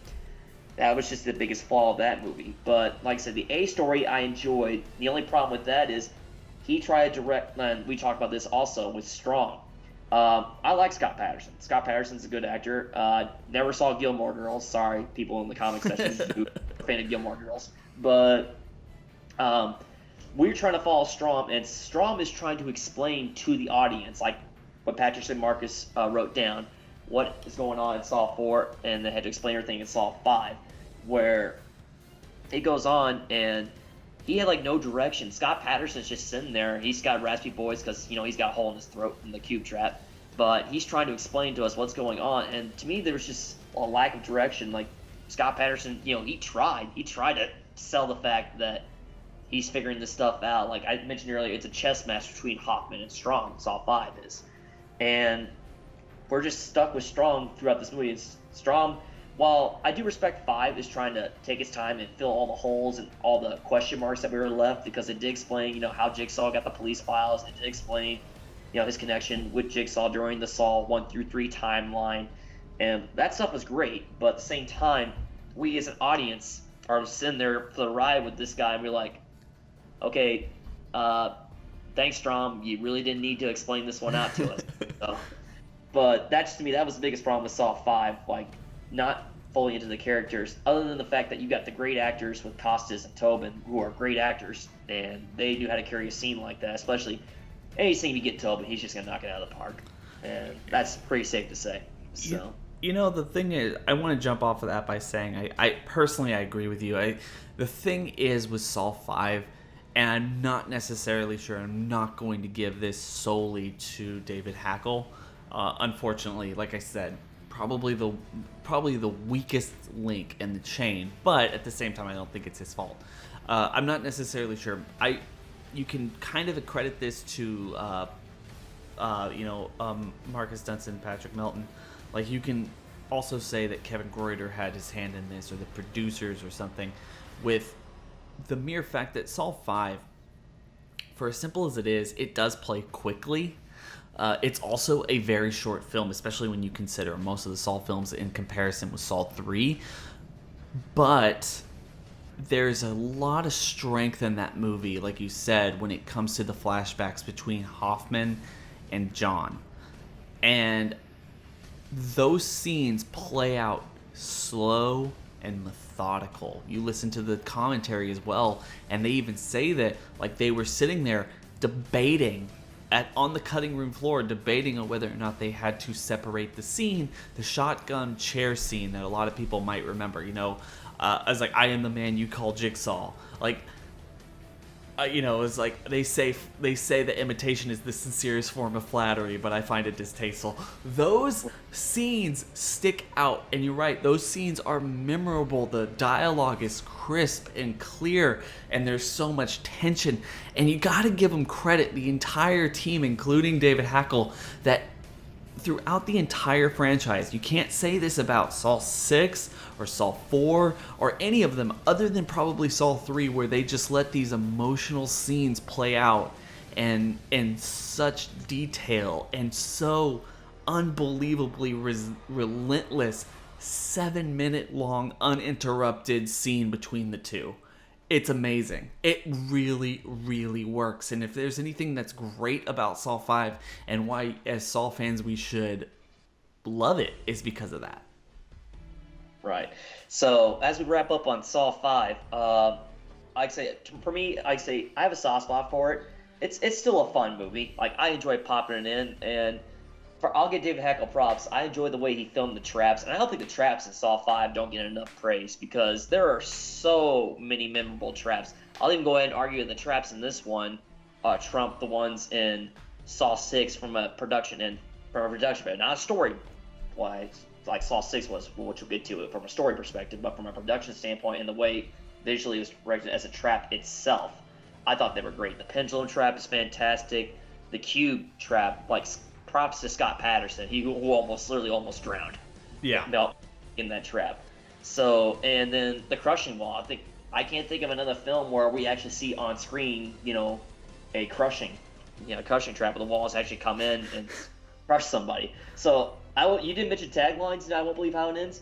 [SPEAKER 2] that was just the biggest flaw of that movie. But like I said, the A story I enjoyed. The only problem with that is he tried to direct, and we talked about this also with Strong. I like Scott Patterson. Scott Patterson's a good actor. Never saw Gilmore Girls. Sorry, people in the comic section who are fan of Gilmore Girls. But we're trying to follow Strom, and Strom is trying to explain to the audience, like what Patrick and Marcus wrote down, what is going on in Saw 4, and they had to explain everything in Saw 5, where it goes on, and he had, like, no direction. Scott Patterson's just sitting there. He's got a raspy voice because, you know, he's got a hole in his throat from the cube trap. But he's trying to explain to us what's going on. And to me, there was just a lack of direction. Like, Scott Patterson, you know, he tried. He tried to sell the fact that he's figuring this stuff out. Like I mentioned earlier, it's a chess match between Hoffman and Strong. Saw 5 is. And we're just stuck with Strong throughout this movie. Strong while I do respect 5 is trying to take its time and fill all the holes and all the question marks that we were left, because it did explain, how Jigsaw got the police files. It did explain, his connection with Jigsaw during the Saw 1 through 3 timeline. And that stuff was great, but at the same time, we as an audience are sitting there for the ride with this guy, and we're like, okay, thanks, Strom. You really didn't need to explain this one out to us. So, but to me, that was the biggest problem with Saw 5. Like, not fully into the characters, other than the fact that you got the great actors with Costas and Tobin, who are great actors, and they knew how to carry a scene like that. Especially any scene you get Tobin, he's just gonna knock it out of the park, and that's pretty safe to say. So.
[SPEAKER 1] The thing is, I want to jump off of that by saying I personally agree with you. The thing is with Saw 5, and I'm not necessarily sure, I'm not going to give this solely to David Hackle. Unfortunately, like I said, probably the weakest link in the chain, but at the same time, I don't think it's his fault. I'm not necessarily sure. You can kind of accredit this to Marcus Dunson, Patrick Melton. Like, you can also say that Kevin Greuter had his hand in this, or the producers or something, with the mere fact that Saw 5, for as simple as it is, it does play quickly. It's also a very short film, especially when you consider most of the Saw films in comparison with Saw 3. But there's a lot of strength in that movie, like you said, when it comes to the flashbacks between Hoffman and John. And those scenes play out slow and methodical. You listen to the commentary as well, and they even say that, like, they were sitting there debating on the cutting room floor, debating on whether or not they had to separate the scene, the shotgun chair scene that a lot of people might remember. As like, I am the man you call Jigsaw. Like, it's like they say that imitation is the sincerest form of flattery, but I find it distasteful. Those scenes stick out, and you're right, those scenes are memorable. The dialogue is crisp and clear, and there's so much tension, and you gotta give them credit, the entire team, including David Hackle, that throughout the entire franchise, you can't say this about Saw 6 or Saw 4 or any of them, other than probably Saw 3, where they just let these emotional scenes play out and in such detail, and so unbelievably relentless 7-minute long uninterrupted scene between the two. It's amazing. It really, really works. And if there's anything that's great about Saw 5 and why, as Saw fans, we should love it, is because of that.
[SPEAKER 2] Right. So, as we wrap up on Saw 5, I'd say, for me, I have a soft spot for it. It's still a fun movie. Like, I enjoy popping it in, and I'll give David Hackle props. I enjoy the way he filmed the traps, and I don't think the traps in Saw 5 don't get enough praise, because there are so many memorable traps. I'll even go ahead and argue that the traps in this one trump the ones in Saw 6 from a production, but not a story wise, like Saw 6 was, which we'll get to it from a story perspective, but from a production standpoint and the way visually it was directed as a trap itself, I thought they were great. The pendulum trap is fantastic. The cube trap, like, props to Scott Patterson, who almost drowned.
[SPEAKER 1] Yeah.
[SPEAKER 2] In that trap. So, and then the crushing wall. I can't think of another film where we actually see on screen, a crushing trap where the walls actually come in and crush somebody. So, you didn't mention taglines, and I won't believe how it ends.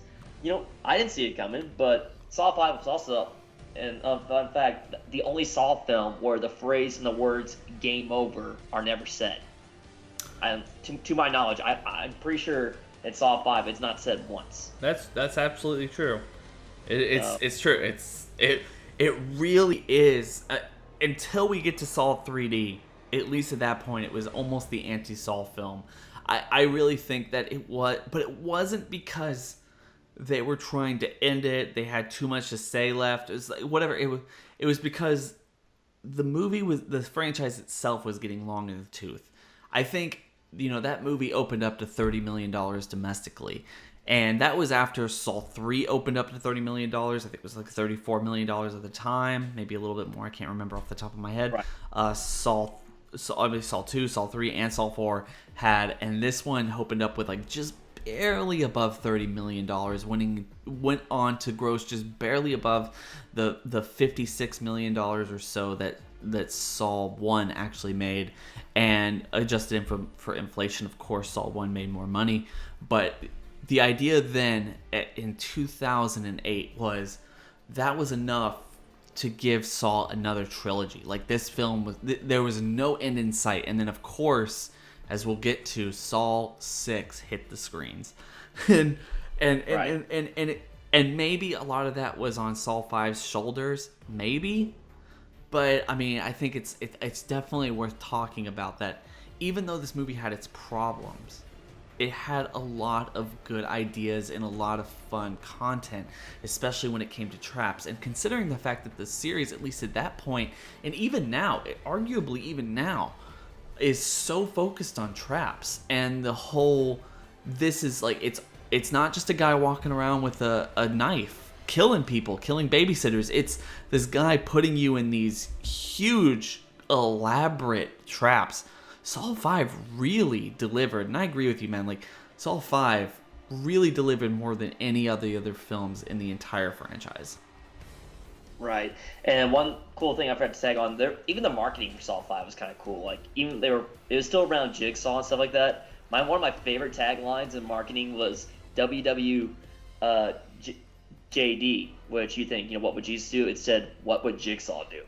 [SPEAKER 2] I didn't see it coming, but Saw 5 was also, and fun fact, the only Saw film where the phrase and the words "game over" are never said. To my knowledge, I'm pretty sure in Saw 5 it's not said once.
[SPEAKER 1] That's absolutely true. It's true. It really is. Until we get to Saw 3D, at least at that point, it was almost the anti-Saw film. I really think that it was, but it wasn't because they were trying to end it. They had too much to say left. It was like, whatever. It was because the franchise itself was getting long in the tooth. I think, that movie opened up to $30 million domestically. And that was after Saw 3 opened up to $30 million. I think it was like $34 million at the time. Maybe a little bit more. I can't remember off the top of my head. Right. Saw 2, Saw 3, and Saw 4 had. And this one opened up with, like, just barely above $30 million, went on to gross just barely above the $56 million or so that Saw 1 actually made, and adjusted for inflation, of course, Saw 1 made more money. But the idea then in 2008 was that was enough to give Saw another trilogy. Like, this film there was no end in sight. And then, of course, as we'll get to, Saw 6 hit the screens. and maybe a lot of that was on Saw 5's shoulders, maybe. But I mean, I think it's definitely worth talking about that. Even though this movie had its problems, it had a lot of good ideas and a lot of fun content, especially when it came to traps. And considering the fact that the series, at least at that point, and even now, arguably even now, is so focused on traps and the whole, this is like, it's not just a guy walking around with a knife killing people, killing babysitters. It's this guy putting you in these huge, elaborate traps. Saw 5 really delivered, and I agree with you, man. Like, Saw 5 really delivered more than any of the other films in the entire franchise.
[SPEAKER 2] Right. And one cool thing I forgot to tag on there, even the marketing for Saw 5 was kind of cool. Like, even it was still around Jigsaw and stuff like that. One of my favorite taglines in marketing was JD, which you think, what would Jesus do? It said, what would Jigsaw do?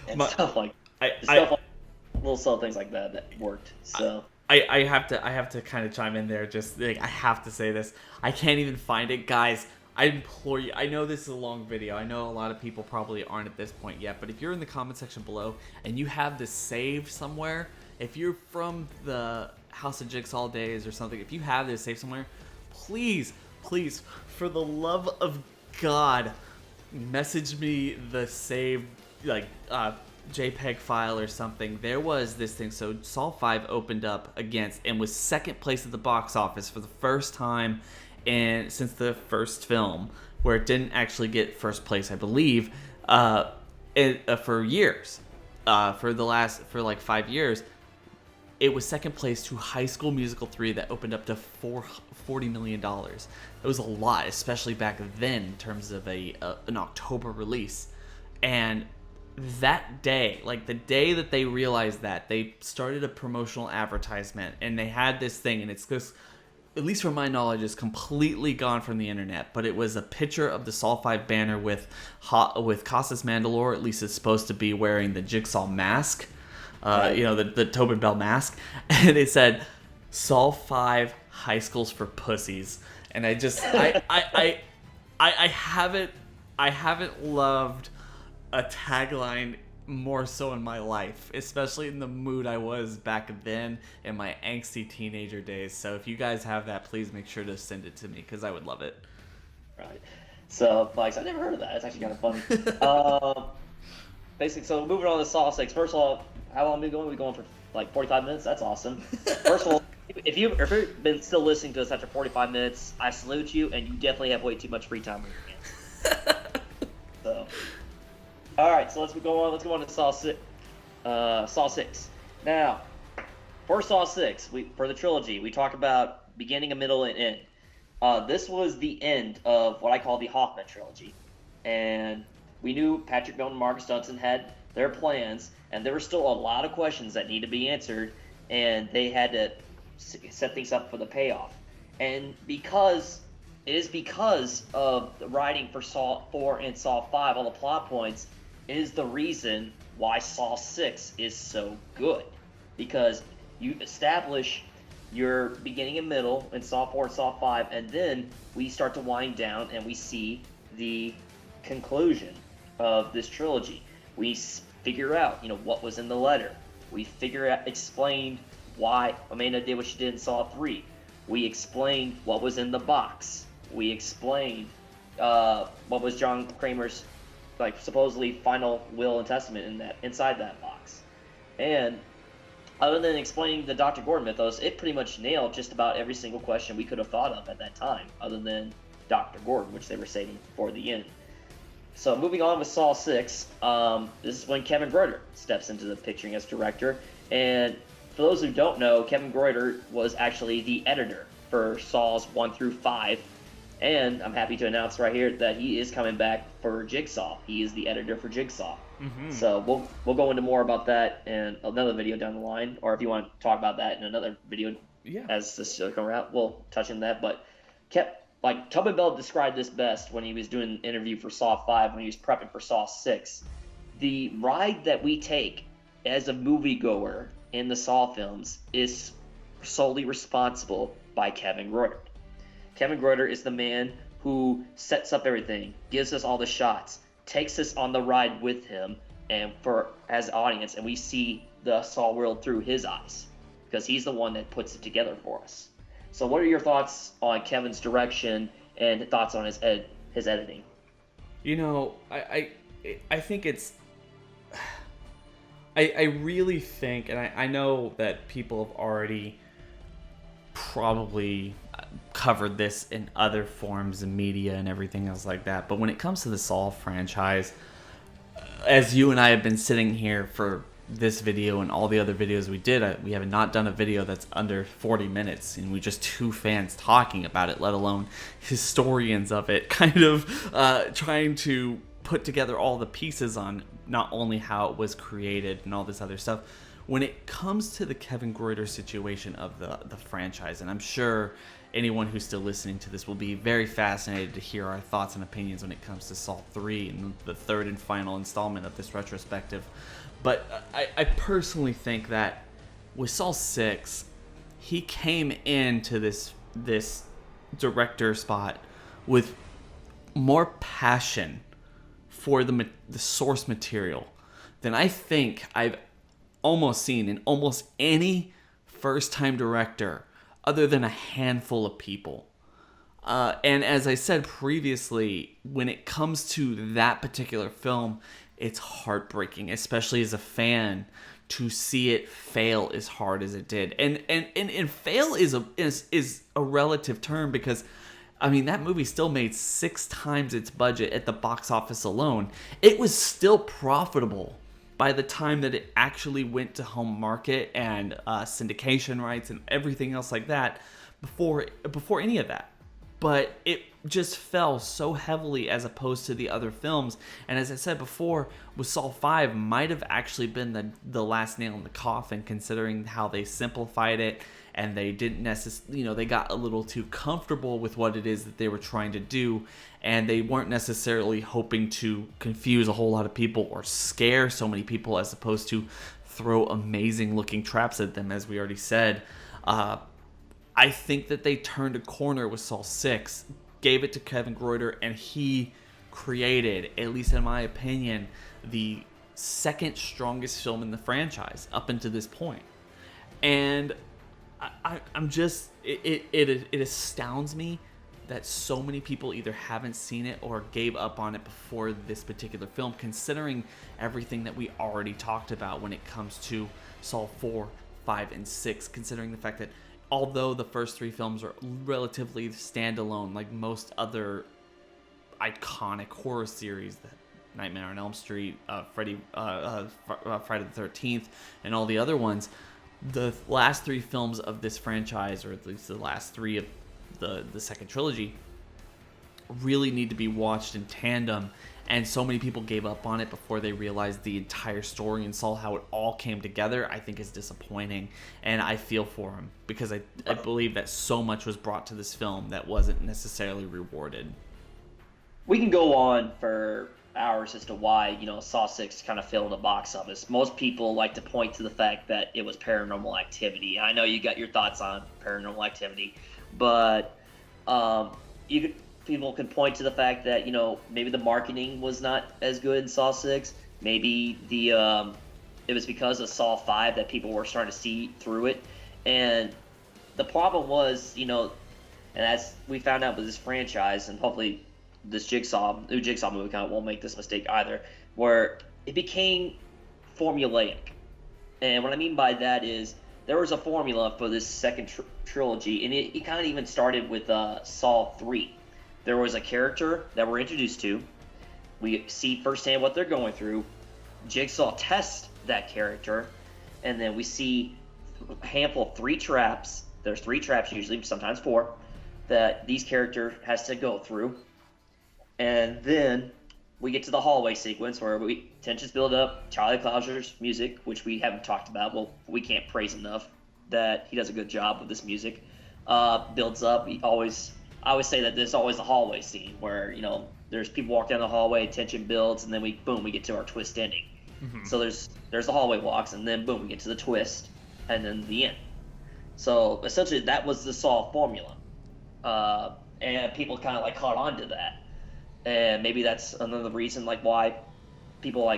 [SPEAKER 2] And stuff like little things like that worked. So
[SPEAKER 1] I have to kind of chime in there. Just like, I have to say this. I can't even find it, guys. I implore you. I know this is a long video. I know a lot of people probably aren't at this point yet. But if you're in the comment section below and you have this saved somewhere, if you're from the House of Jigsaw days or something, if you have this saved somewhere, please, for the love of God, message me the saved JPEG file or something. There was this thing. So Saw 5 opened up against and was second place at the box office for the first time since the first film, where it didn't actually get first place, I believe, for years. For like 5 years, it was second place to High School Musical 3 that opened up to $40 million. It was a lot, especially back then in terms of an October release. And that day, like the day that they realized that, they started a promotional advertisement, and they had this thing, and it's just, at least from my knowledge, is completely gone from the internet. But it was a picture of the Saw 5 banner with Costas Mandylor, at least it's supposed to be, wearing the Jigsaw mask, the Tobin Bell mask, and it said Saw 5 High Schools for Pussies. And I just I haven't loved a tagline more so in my life, especially in the mood I was back then in my angsty teenager days. So if you guys have that, please make sure to send it to me, because I would love it.
[SPEAKER 2] Right. So, Mike, I never heard of that. It's actually kind of funny. Basically, so moving on to Saw 6. First of all, how long are we going? We're going for like 45 minutes? That's awesome. First of all, if you've been still listening to us after 45 minutes, I salute you, and you definitely have way too much free time on your hands. So, all right, so let's go on to Saw 6. Saw 6. Now, for Saw 6, for the trilogy, we talk about beginning, a middle, and end. This was the end of what I call the Hoffman trilogy, and we knew Patrick Milne and Marcus Dunson had their plans, and there were still a lot of questions that need to be answered, and they had to set things up for the payoff. And because of the writing for Saw 4 and Saw 5, all the plot points, is the reason why Saw 6 is so good. Because you establish your beginning and middle in Saw 4 and Saw 5, and then we start to wind down and we see the conclusion of this trilogy. We figure out, what was in the letter. We explained why Amanda did what she did in Saw 3. We explained what was in the box. We explained what was John Kramer's supposedly final will and testament inside that box. And other than explaining the Dr. Gordon mythos, it pretty much nailed just about every single question we could have thought of at that time, other than Dr. Gordon, which they were saving for the end. So moving on with Saw 6, this is when Kevin Greuther steps into the picture as director. And for those who don't know, Kevin Greuther was actually the editor for Saws 1 through 5. And I'm happy to announce right here that he is coming back for Jigsaw. He is the editor for Jigsaw.
[SPEAKER 1] Mm-hmm.
[SPEAKER 2] So we'll go into more about that in another video down the line, or if you want to talk about that in another video as this show comes out, we'll touch on that. But Tobin Bell described this best when he was doing an interview for Saw 5 when he was prepping for Saw 6. The ride that we take as a moviegoer in the Saw films is solely responsible by Kevin Greuter. Kevin Greuter is the man who sets up everything, gives us all the shots, takes us on the ride with him, and as audience, and we see the Saw world through his eyes, because he's the one that puts it together for us. So, what are your thoughts on Kevin's direction and thoughts on his editing?
[SPEAKER 1] You know, I think it's. I really think, and I know that people have already probably covered this in other forms of media and everything else like that, but when it comes to the Saw franchise, as you and I have been sitting here for this video and all the other videos we did, we have not done a video that's under 40 minutes, and we're just two fans talking about it, let alone historians of it, kind of trying to put together all the pieces on not only how it was created and all this other stuff. When it comes to the Kevin Greuter situation of the franchise, and I'm sure anyone who's still listening to this will be very fascinated to hear our thoughts and opinions when it comes to Saw 3 and the third and final installment of this retrospective. But I personally think that with Saw 6, he came into this director spot with more passion for the source material than I think I've almost seen in almost any first-time director other than a handful of people. And as I said previously, when it comes to that particular film, it's heartbreaking, especially as a fan, to see it fail as hard as it did. And fail is a relative term, because I mean, that movie still made 6 times its budget at the box office alone. It was still profitable by the time that it actually went to home market and syndication rights and everything else like that before any of that. But it just fell so heavily as opposed to the other films. And as I said before, with Saw 5 might have actually been the last nail in the coffin, considering how they simplified it, and they didn't necessarily, they got a little too comfortable with what it is that they were trying to do, and they weren't necessarily hoping to confuse a whole lot of people or scare so many people, as opposed to throw amazing looking traps at them, as we already said. I think that they turned a corner with Saw 6, gave it to Kevin Greuter, and he created, at least in my opinion, the second strongest film in the franchise up until this point. And I'm just, it astounds me that so many people either haven't seen it or gave up on it before this particular film, considering everything that we already talked about when it comes to Saw 4, 5, and 6, considering the fact that although the first 3 films are relatively standalone, like most other iconic horror series, the Nightmare on Elm Street, Friday the 13th, and all the other ones, the last 3 films of this franchise, or at least the last 3 of the second trilogy, really need to be watched in tandem. And so many people gave up on it before they realized the entire story and saw how it all came together, I think is disappointing. And I feel for him, because I believe that so much was brought to this film that wasn't necessarily rewarded.
[SPEAKER 2] We can go on for hours as to why, Saw 6 kind of failed the box office. Most people like to point to the fact that it was Paranormal Activity. I know you got your thoughts on Paranormal Activity, but people can point to the fact that, maybe the marketing was not as good in Saw 6. Maybe it was because of Saw 5 that people were starting to see through it. And the problem was, and as we found out with this franchise, and hopefully this new Jigsaw movie kind of won't make this mistake either, where it became formulaic. And what I mean by that is there was a formula for this second trilogy, and it kind of even started with Saw 3. There was a character that we're introduced to. We see firsthand what they're going through. Jigsaw tests that character, and then we see a handful of 3 traps there's 3 traps usually, sometimes 4, that these character has to go through. And then we get to the hallway sequence where tensions build up. Charlie Clouser's music, which we haven't talked about, well, we can't praise enough that he does a good job with this music, builds up. I always say that there's always the hallway scene where, there's people walk down the hallway, tension builds, and then we get to our twist ending. Mm-hmm. So there's the hallway walks, and then boom, we get to the twist, and then the end. So essentially, that was the Saw formula, and people kind of like caught on to that. And maybe that's another reason why people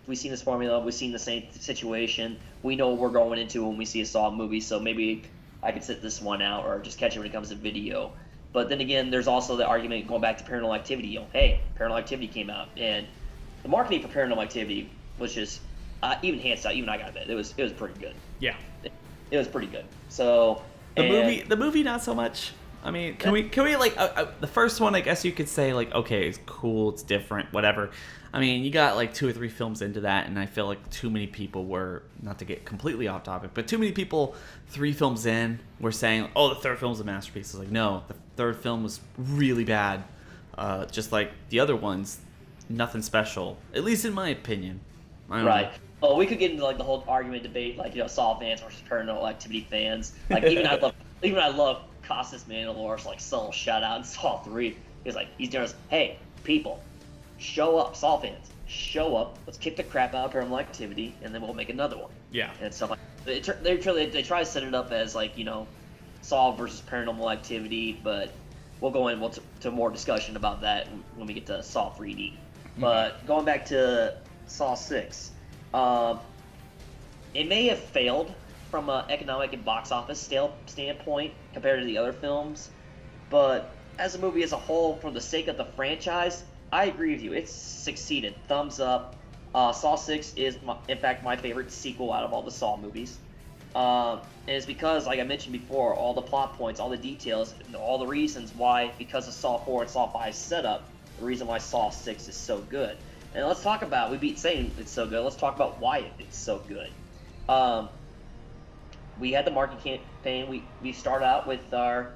[SPEAKER 2] we've seen this formula, we've seen the same situation, we know what we're going into when we see a Saw movie, so maybe I could sit this one out or just catch it when it comes to video. But then again, there's also the argument going back to Paranormal Activity. Hey, Paranormal Activity came out, and the marketing for Paranormal Activity was just even hands out. Even I got to admit, it was pretty good.
[SPEAKER 1] Yeah,
[SPEAKER 2] it was pretty good. So
[SPEAKER 1] the movie not so much. I mean, can we the first one, I guess you could say okay, it's cool, it's different, whatever. I mean, you got 2 or 3 films into that, and I feel like too many people were, not to get completely off topic, but too many people 3 films in were saying, oh, the third film's a masterpiece. It's no, the third film was really bad, just like the other ones, nothing special, at least in my opinion. I don't know.
[SPEAKER 2] Well, we could get into the whole argument debate, Saw fans versus Paranormal Activity fans. Even I love Costas Mandalore's solo shout out in Saw 3. He's doing this, hey, people, show up, Saw fans, show up, let's kick the crap out of Paranormal Activity, and then we'll make another one.
[SPEAKER 1] Yeah.
[SPEAKER 2] And stuff they try to set it up as Saw versus Paranormal Activity, but we'll go into more discussion about that when we get to Saw 3D. Mm-hmm. But going back to Saw 6, it may have failed from an economic and box office standpoint compared to the other films, but as a movie as a whole, for the sake of the franchise, I agree with you. It's succeeded. Thumbs up. Saw 6 is, in fact, my favorite sequel out of all the Saw movies. And it's because, like I mentioned before, all the plot points, all the details, all the reasons why, because of Saw 4 and Saw 5's setup, the reason why Saw 6 is so good. And let's talk about, we beat saying it's so good, let's talk about why it's so good. We had the marketing campaign. We started out with our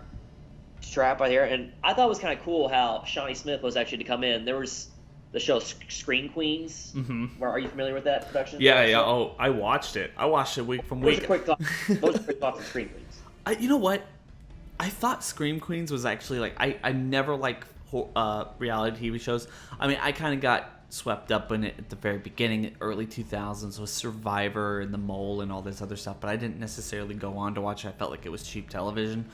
[SPEAKER 2] strap right here, and I thought it was kind of cool how Shawnee Smith was actually to come in. There was the show Scream Queens. Mm-hmm. Are you familiar with that production?
[SPEAKER 1] Yeah. Oh, I watched it. week from week.
[SPEAKER 2] What was your quick thoughts on Scream Queens?
[SPEAKER 1] You know what? I thought Scream Queens was actually I never reality TV shows. I mean, I kind of got swept up in it at the very beginning, early 2000s, with Survivor and The Mole and all this other stuff, but I didn't necessarily go on to watch it. I felt like it was cheap television.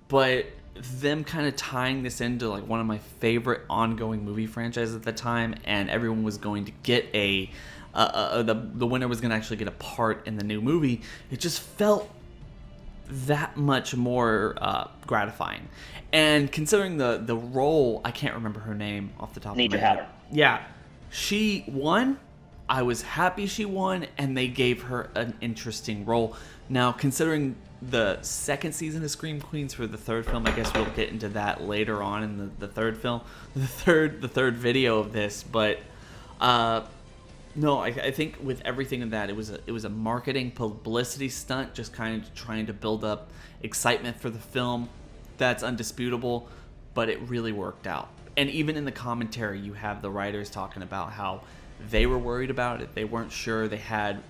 [SPEAKER 1] But them kind of tying this into one of my favorite ongoing movie franchises at the time, and everyone was going to get the winner was going to actually get a part in the new movie, it just felt that much more gratifying. And considering the role, I can't remember her name off the top of my head. Yeah. She won. I was happy she won, and they gave her an interesting role. Now, considering the second season of Scream Queens for the third film, I guess we'll get into that later on in the third film, the third video of this. But no, I think with everything in that, it was a marketing publicity stunt, just kind of trying to build up excitement for the film. That's undisputable, but it really worked out. And even in the commentary, you have the writers talking about how they were worried about it. They weren't sure. They had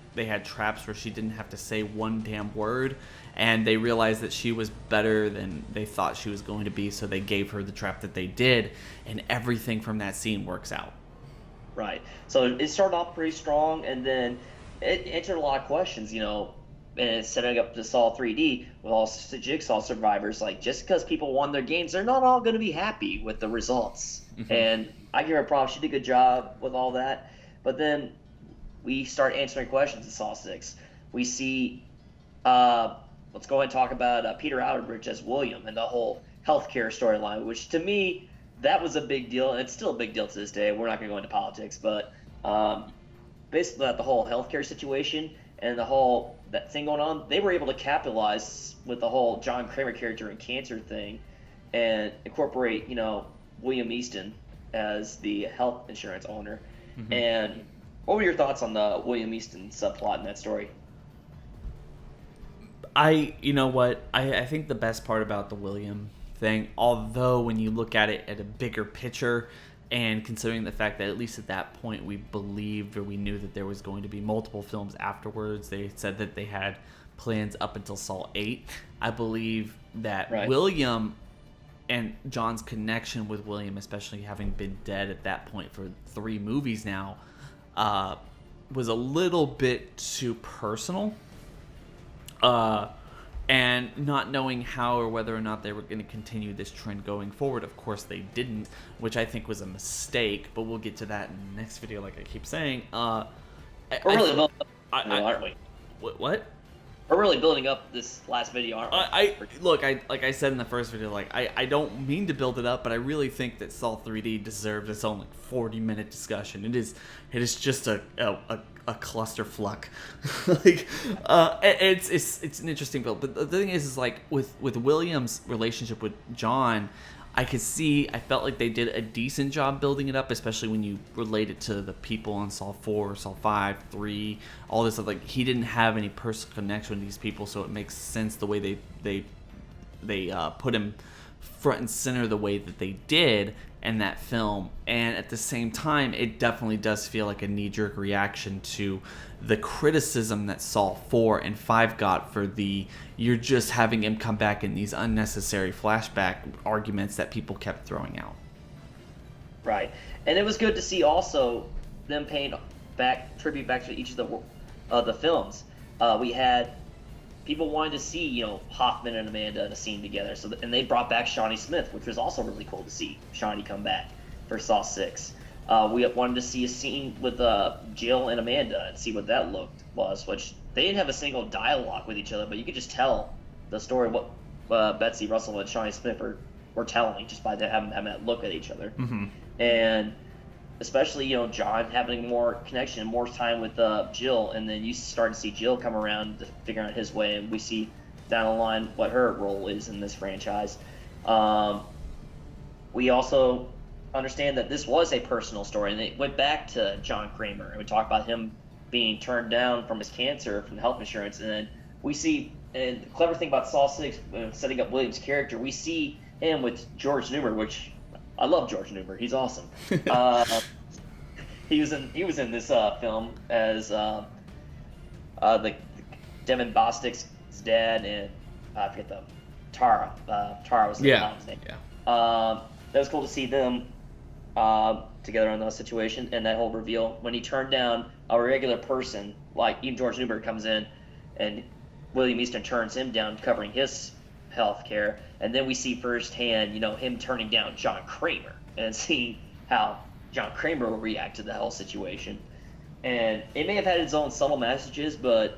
[SPEAKER 1] traps where she didn't have to say one damn word, and they realized that she was better than they thought she was going to be, so they gave her the trap that they did, and everything from that scene works out.
[SPEAKER 2] Right. So it started off pretty strong, and then it answered a lot of questions, and setting up the Saw 3D with all the Jigsaw survivors. Just because people won their games, they're not all going to be happy with the results. Mm-hmm. And I give her props. She did a good job with all that. But then we start answering questions in Saw 6. We see, let's go ahead and talk about Peter Outerbridge as William and the whole healthcare storyline, which to me, that was a big deal. And it's still a big deal to this day. We're not going to go into politics, but basically the whole healthcare situation and that thing going on, they were able to capitalize with the whole John Kramer character and cancer thing and incorporate, William Easton as the health insurance owner. Mm-hmm. And what were your thoughts on the William Easton subplot in that story?
[SPEAKER 1] You know what? I think the best part about the William thing, although when you look at it at a bigger picture, and considering the fact that at least at that point we believed or we knew that there was going to be multiple films afterwards, they said that they had plans up until Saw 8. I believe that William and John's connection with William, especially having been dead at that point for 3 movies now, was a little bit too personal. And not knowing how or whether or not they were going to continue this trend going forward. Of course, they didn't, which I think was a mistake, but we'll get to that in the next video, like I keep saying.
[SPEAKER 2] We're really building up, aren't we?
[SPEAKER 1] What?
[SPEAKER 2] We're really building up this last video, aren't we?
[SPEAKER 1] Like I said in the first video, like I don't mean to build it up, but I really think that Saw 3D deserves its own 40-minute discussion. It is just a clusterfuck. It's an interesting build. But the thing is like with William's relationship with John, I felt like they did a decent job building it up, especially when you relate it to the people on Saw 4, Saw 5, 3, all this stuff. Like, he didn't have any personal connection with these people, so it makes sense the way they put him front and center the way that they did in that film. And at the same time, it definitely does feel like a knee-jerk reaction to the criticism that Saw 4 and 5 got for you're just having him come back in these unnecessary flashback arguments that people kept throwing out.
[SPEAKER 2] Right. And it was good to see also them paying tribute back to each of the films. We had people wanted to see, Hoffman and Amanda in a scene together. And they brought back Shawnee Smith, which was also really cool to see Shawnee come back for Saw 6. We wanted to see a scene with Jill and Amanda and see what that was, which they didn't have a single dialogue with each other, but you could just tell the story what Betsy Russell and Shawnee Smith were telling just by having that look at each other.
[SPEAKER 1] Mm-hmm.
[SPEAKER 2] And especially, John having more connection, more time with Jill, and then you start to see Jill come around to figure out his way, and we see down the line what her role is in this franchise. We also understand that this was a personal story, and it went back to John Kramer, and we talk about him being turned down from his cancer from the health insurance, and then we see, and the clever thing about Saw 6, setting up William's character, we see him with George Newmer, which I love George Newmer. He's awesome. He was in this film as the Devin Bostic's dad, and I forget Tara. Tara was the mom's name.
[SPEAKER 1] Yeah.
[SPEAKER 2] That was cool to see them together in that situation, and that whole reveal when he turned down a regular person, like even George Newberg comes in, and William Easton turns him down, covering his health care, and then we see firsthand, him turning down John Kramer and seeing how John Kramer will react to the whole situation. And it may have had its own subtle messages, but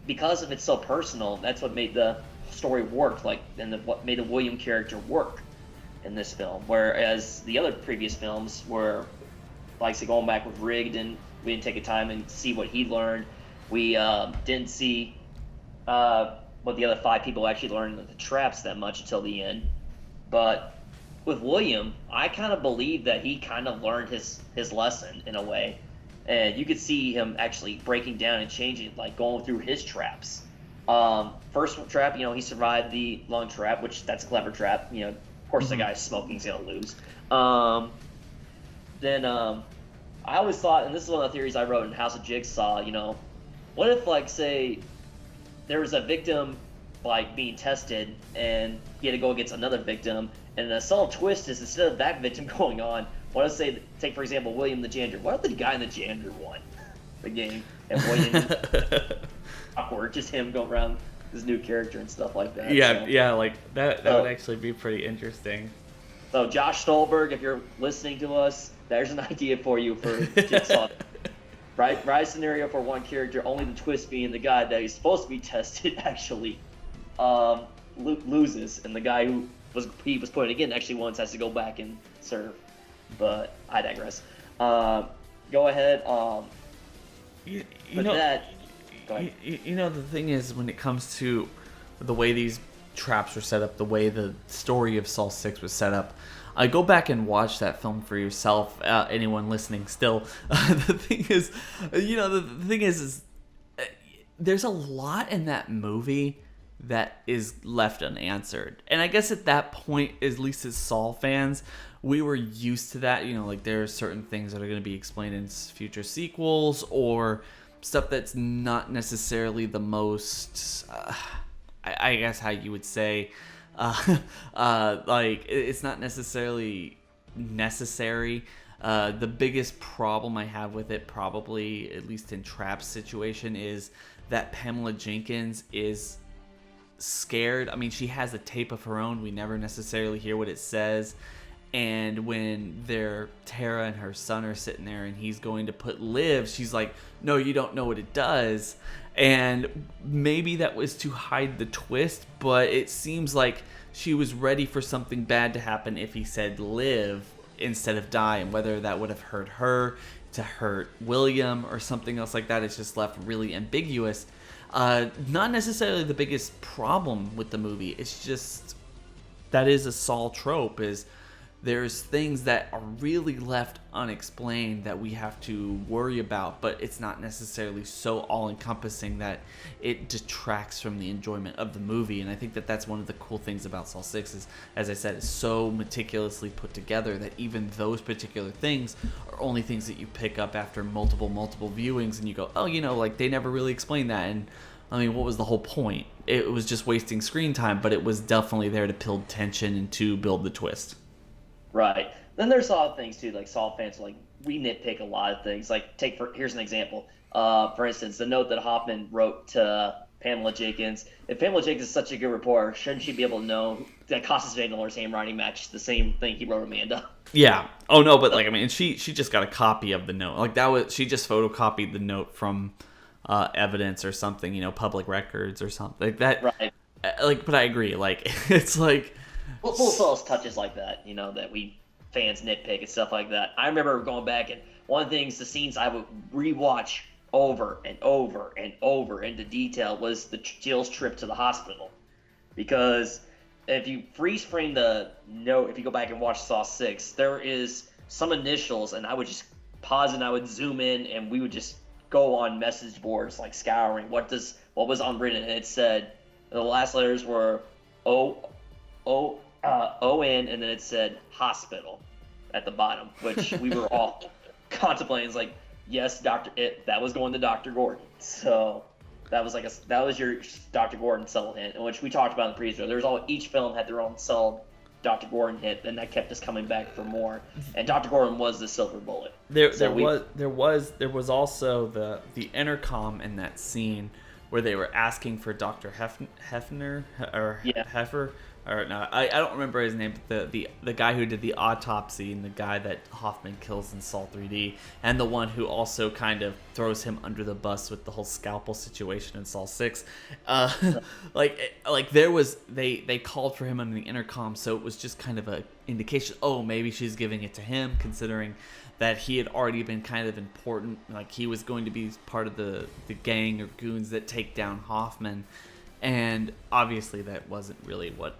[SPEAKER 2] because of it's so personal, that's what made the story work, what made the William character work in this film. Whereas the other previous films were, like, say, going back with Rigdon, we didn't take a time and see what he learned. We didn't see what the other 5 people actually learned in the traps that much until the end. But with William, I kind of believe that he kind of learned his lesson in a way. And you could see him actually breaking down and changing, like going through his traps. First trap, he survived the lung trap, which that's a clever trap. Of course, the guy smoking is going to lose. Then I always thought, and this is one of the theories I wrote in House of Jigsaw, what if, like, say, there was a victim, like, being tested, and he had to go against another victim, and the subtle twist is instead of that victim going on, what if, say, take, for example, William the janitor. What if the guy in the janitor won the game, and William, awkward, just him going around his new character and stuff like that.
[SPEAKER 1] Yeah, like, that would actually be pretty interesting.
[SPEAKER 2] So, Josh Stolberg, if you're listening to us, there's an idea for you for Jigsaw. Right scenario for one character, only the twist being the guy that is supposed to be tested actually loses, and the guy who he was put in again actually once has to go back and serve. But I digress. Go ahead. Go ahead.
[SPEAKER 1] The thing is, when it comes to the way these traps were set up, the way the story of Saw 6 was set up, go back and watch that film for yourself. Anyone listening still, the thing is, there's a lot in that movie that is left unanswered. And I guess at that point, at least as Saw fans, we were used to that. You know, like there are certain things that are going to be explained in future sequels, or stuff that's not necessarily the most, I guess how you would say, like it's not necessarily necessary. The biggest problem I have with it, probably at least in Trap's situation, is that Pamela Jenkins is scared. I mean, she has a tape of her own. We never necessarily hear what it says. And when Tara and her son are sitting there and he's going to put live, she's like, no, you don't know what it does. And maybe that was to hide the twist, but it seems like she was ready for something bad to happen if he said live instead of die. And whether that would have hurt her, to hurt William, or something else like that, it's just left really ambiguous. Not necessarily the biggest problem with the movie. It's just that is a Saw trope, is there's things that are really left unexplained that we have to worry about, but it's not necessarily so all-encompassing that it detracts from the enjoyment of the movie. And I think that that's one of the cool things about Saw 6 is, as I said, it's so meticulously put together that even those particular things are only things that you pick up after multiple viewings, and you go, oh, you know, like they never really explained that. And I mean, what was the whole point? It was just wasting screen time, but it was definitely there to build tension and to build the twist.
[SPEAKER 2] Right. Then there's a lot of things too, like Saw fans, like we nitpick a lot of things. Like here's an example. For instance, the note that Hoffman wrote to Pamela Jenkins. If Pamela Jenkins is such a good reporter, shouldn't she be able to know that Costas Vandelor's handwriting matched the same thing he wrote Amanda?
[SPEAKER 1] Yeah. Oh no, but like I mean, she just got a copy of the note. Like she just photocopied the note from evidence or something, you know, public records or something like that.
[SPEAKER 2] Right.
[SPEAKER 1] Like, but I agree. Like, it's like.
[SPEAKER 2] Little sauce touches like that, you know, that we fans nitpick and stuff like that. I remember going back, and one of the things, the scenes I would rewatch over and over and over into detail was the Jill's trip to the hospital. Because if you freeze frame the note, if you go back and watch Saw 6, there is some initials, and I would just pause and I would zoom in, and we would just go on message boards, like scouring what was unwritten, and it said the last letters were O-N, and then it said hospital at the bottom, which we were all contemplating. It's like, yes, that was going to Dr. Gordon. So that was your Dr. Gordon subtle hint, which we talked about in the previous video. Each film had their own subtle Dr. Gordon hint, and that kept us coming back for more. And Dr. Gordon was the silver bullet. There
[SPEAKER 1] was also the intercom in that scene where they were asking for Dr. Hefner or
[SPEAKER 2] yeah.
[SPEAKER 1] Heffer. Or no, I don't remember his name, but the guy who did the autopsy, and the guy that Hoffman kills in Saw 3D, and the one who also kind of throws him under the bus with the whole scalpel situation in Saw 6. Like there was they called for him on the intercom, so it was just kind of a indication. Oh, maybe she's giving it to him, considering that he had already been kind of important. Like he was going to be part of the gang or goons that take down Hoffman, and obviously that wasn't really what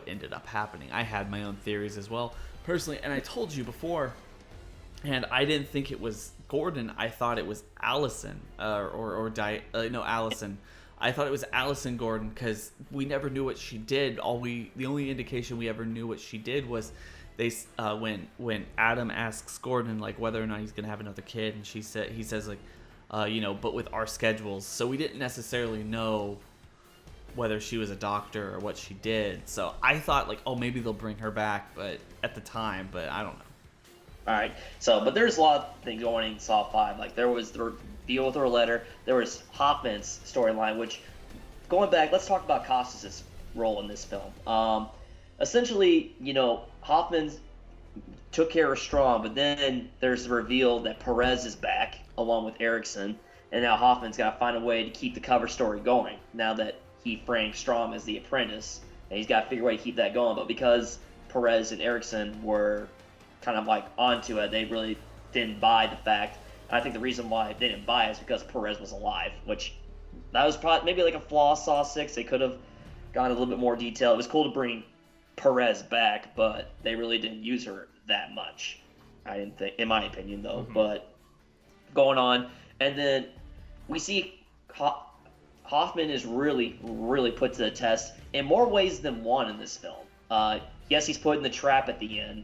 [SPEAKER 1] ended up happening. I had my own theories as well, personally, and I told you before, and I didn't think it was Gordon. I thought it was Allison, Allison. I thought it was Allison Gordon, because we never knew what she did. The only indication we ever knew what she did was they when Adam asks Gordon like whether or not he's gonna have another kid, and he says like, but with our schedules, so we didn't necessarily know whether she was a doctor or what she did. So I thought like, oh, maybe they'll bring her back, but at the time, but I don't know.
[SPEAKER 2] All right. So, but there's a lot of things going in Saw 5. Like there was the deal with her letter. There was Hoffman's storyline, which going back, let's talk about Costas' role in this film. Essentially, Hoffman took care of Strong, but then there's the reveal that Perez is back along with Erickson, and now Hoffman's got to find a way to keep the cover story going now that he framed Strom as the apprentice, and he's got to figure a way to keep that going. But because Perez and Erickson were kind of like onto it, they really didn't buy the fact. And I think the reason why they didn't buy it is because Perez was alive, which that was probably maybe like a flaw Saw 6. They could have gone a little bit more detail. It was cool to bring Perez back, but they really didn't use her that much. I didn't think, in my opinion, though. Mm-hmm. But going on, and then we see Hoffman is really, really put to the test in more ways than one in this film. Yes, he's put in the trap at the end,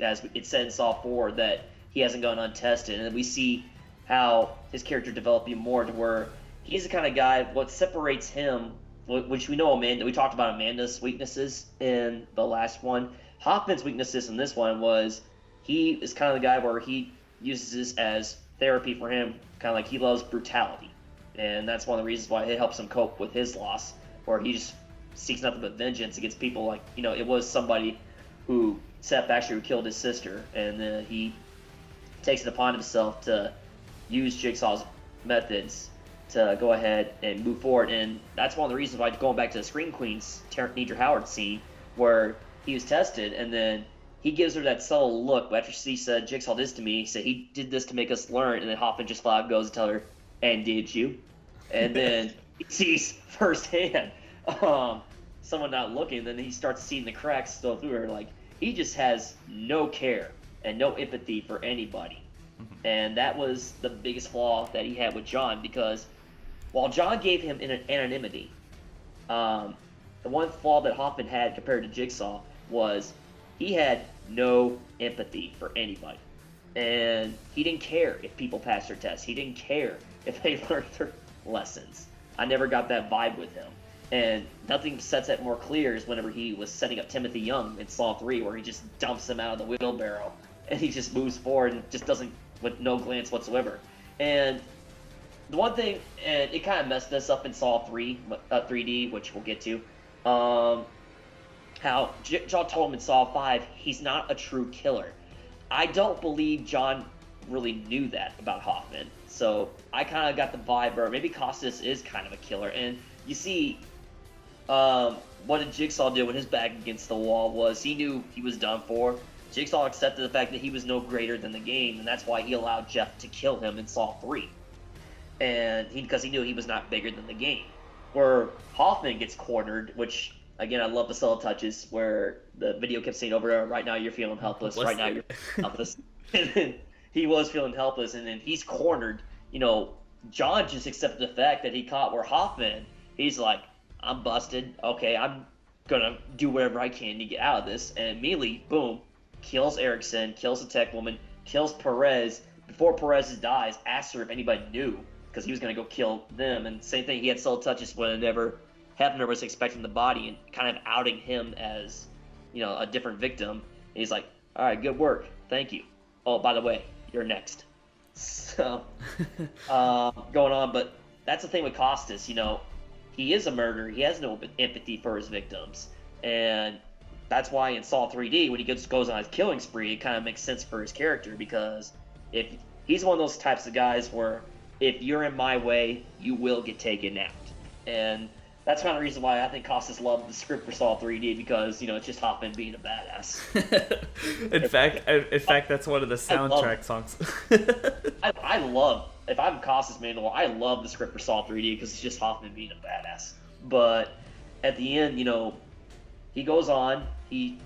[SPEAKER 2] as it said in Saw 4, that he hasn't gone untested, and we see how his character developed even more to where he's the kind of guy. What separates him, which we know we talked about Amanda's weaknesses in the last one. Hoffman's weaknesses in this one was he is kind of the guy where he uses this as therapy for him, kind of like he loves brutality. And that's one of the reasons why it helps him cope with his loss, where he just seeks nothing but vengeance against people like, it was somebody who, Seth actually, who killed his sister, and then he takes it upon himself to use Jigsaw's methods to go ahead and move forward. And that's one of the reasons why, going back to the Scream Queen's Deidre Howard scene, where he was tested, and then he gives her that subtle look after she said, Jigsaw did this to me. He said, he did this to make us learn. And then Hoffman just flat goes and tell her, and did you? And then he sees firsthand someone not looking. Then he starts seeing the cracks still through her. Like, he just has no care and no empathy for anybody. And that was the biggest flaw that he had with John, because while John gave him anonymity, the one flaw that Hoffman had compared to Jigsaw was he had no empathy for anybody. And he didn't care if people passed their tests. He didn't care if they learned their lessons. I never got that vibe with him. And nothing sets that more clear is whenever he was setting up Timothy Young in Saw 3, where he just dumps him out of the wheelbarrow and he just moves forward and just doesn't, with no glance whatsoever. And the one thing, and it kind of messed this up in Saw 3D, which we'll get to, how John told him in Saw 5, he's not a true killer. I don't believe John really knew that about Hoffman. So I kind of got the vibe, or maybe Costas is kind of a killer. And you see, what did Jigsaw do when his back against the wall was he knew he was done for. Jigsaw accepted the fact that he was no greater than the game, and that's why he allowed Jeff to kill him in Saw 3. And because he knew he was not bigger than the game. Where Hoffman gets cornered, which, again, I love the subtle touches, where the video kept saying over, right now you're feeling helpless, right now you're helpless. And then he was feeling helpless, and then he's cornered. John just accepted the fact that he caught where Hoffman, he's like, I'm busted. Okay, I'm going to do whatever I can to get out of this. And immediately, boom, kills Erickson, kills the tech woman, kills Perez. Before Perez dies, asks her if anybody knew, because he was going to go kill them. And same thing, he had subtle touches whenever Hefner was expecting the body and kind of outing him as, a different victim. And he's like, all right, good work. Thank you. Oh, by the way, you're next. So, going on, but that's the thing with Costas, he is a murderer. He has no empathy for his victims. And that's why in Saw 3D, when he goes on his killing spree, it kind of makes sense for his character, because if he's one of those types of guys where if you're in my way, you will get taken out. And that's kind of the reason why I think Costas loved the script for Saw 3D, because, it's just Hoffman being a badass.
[SPEAKER 1] in fact, that's one of the soundtrack songs.
[SPEAKER 2] I love, if I'm Costas Mandalore, I love the script for Saw 3D because it's just Hoffman being a badass. But at the end, he goes on, he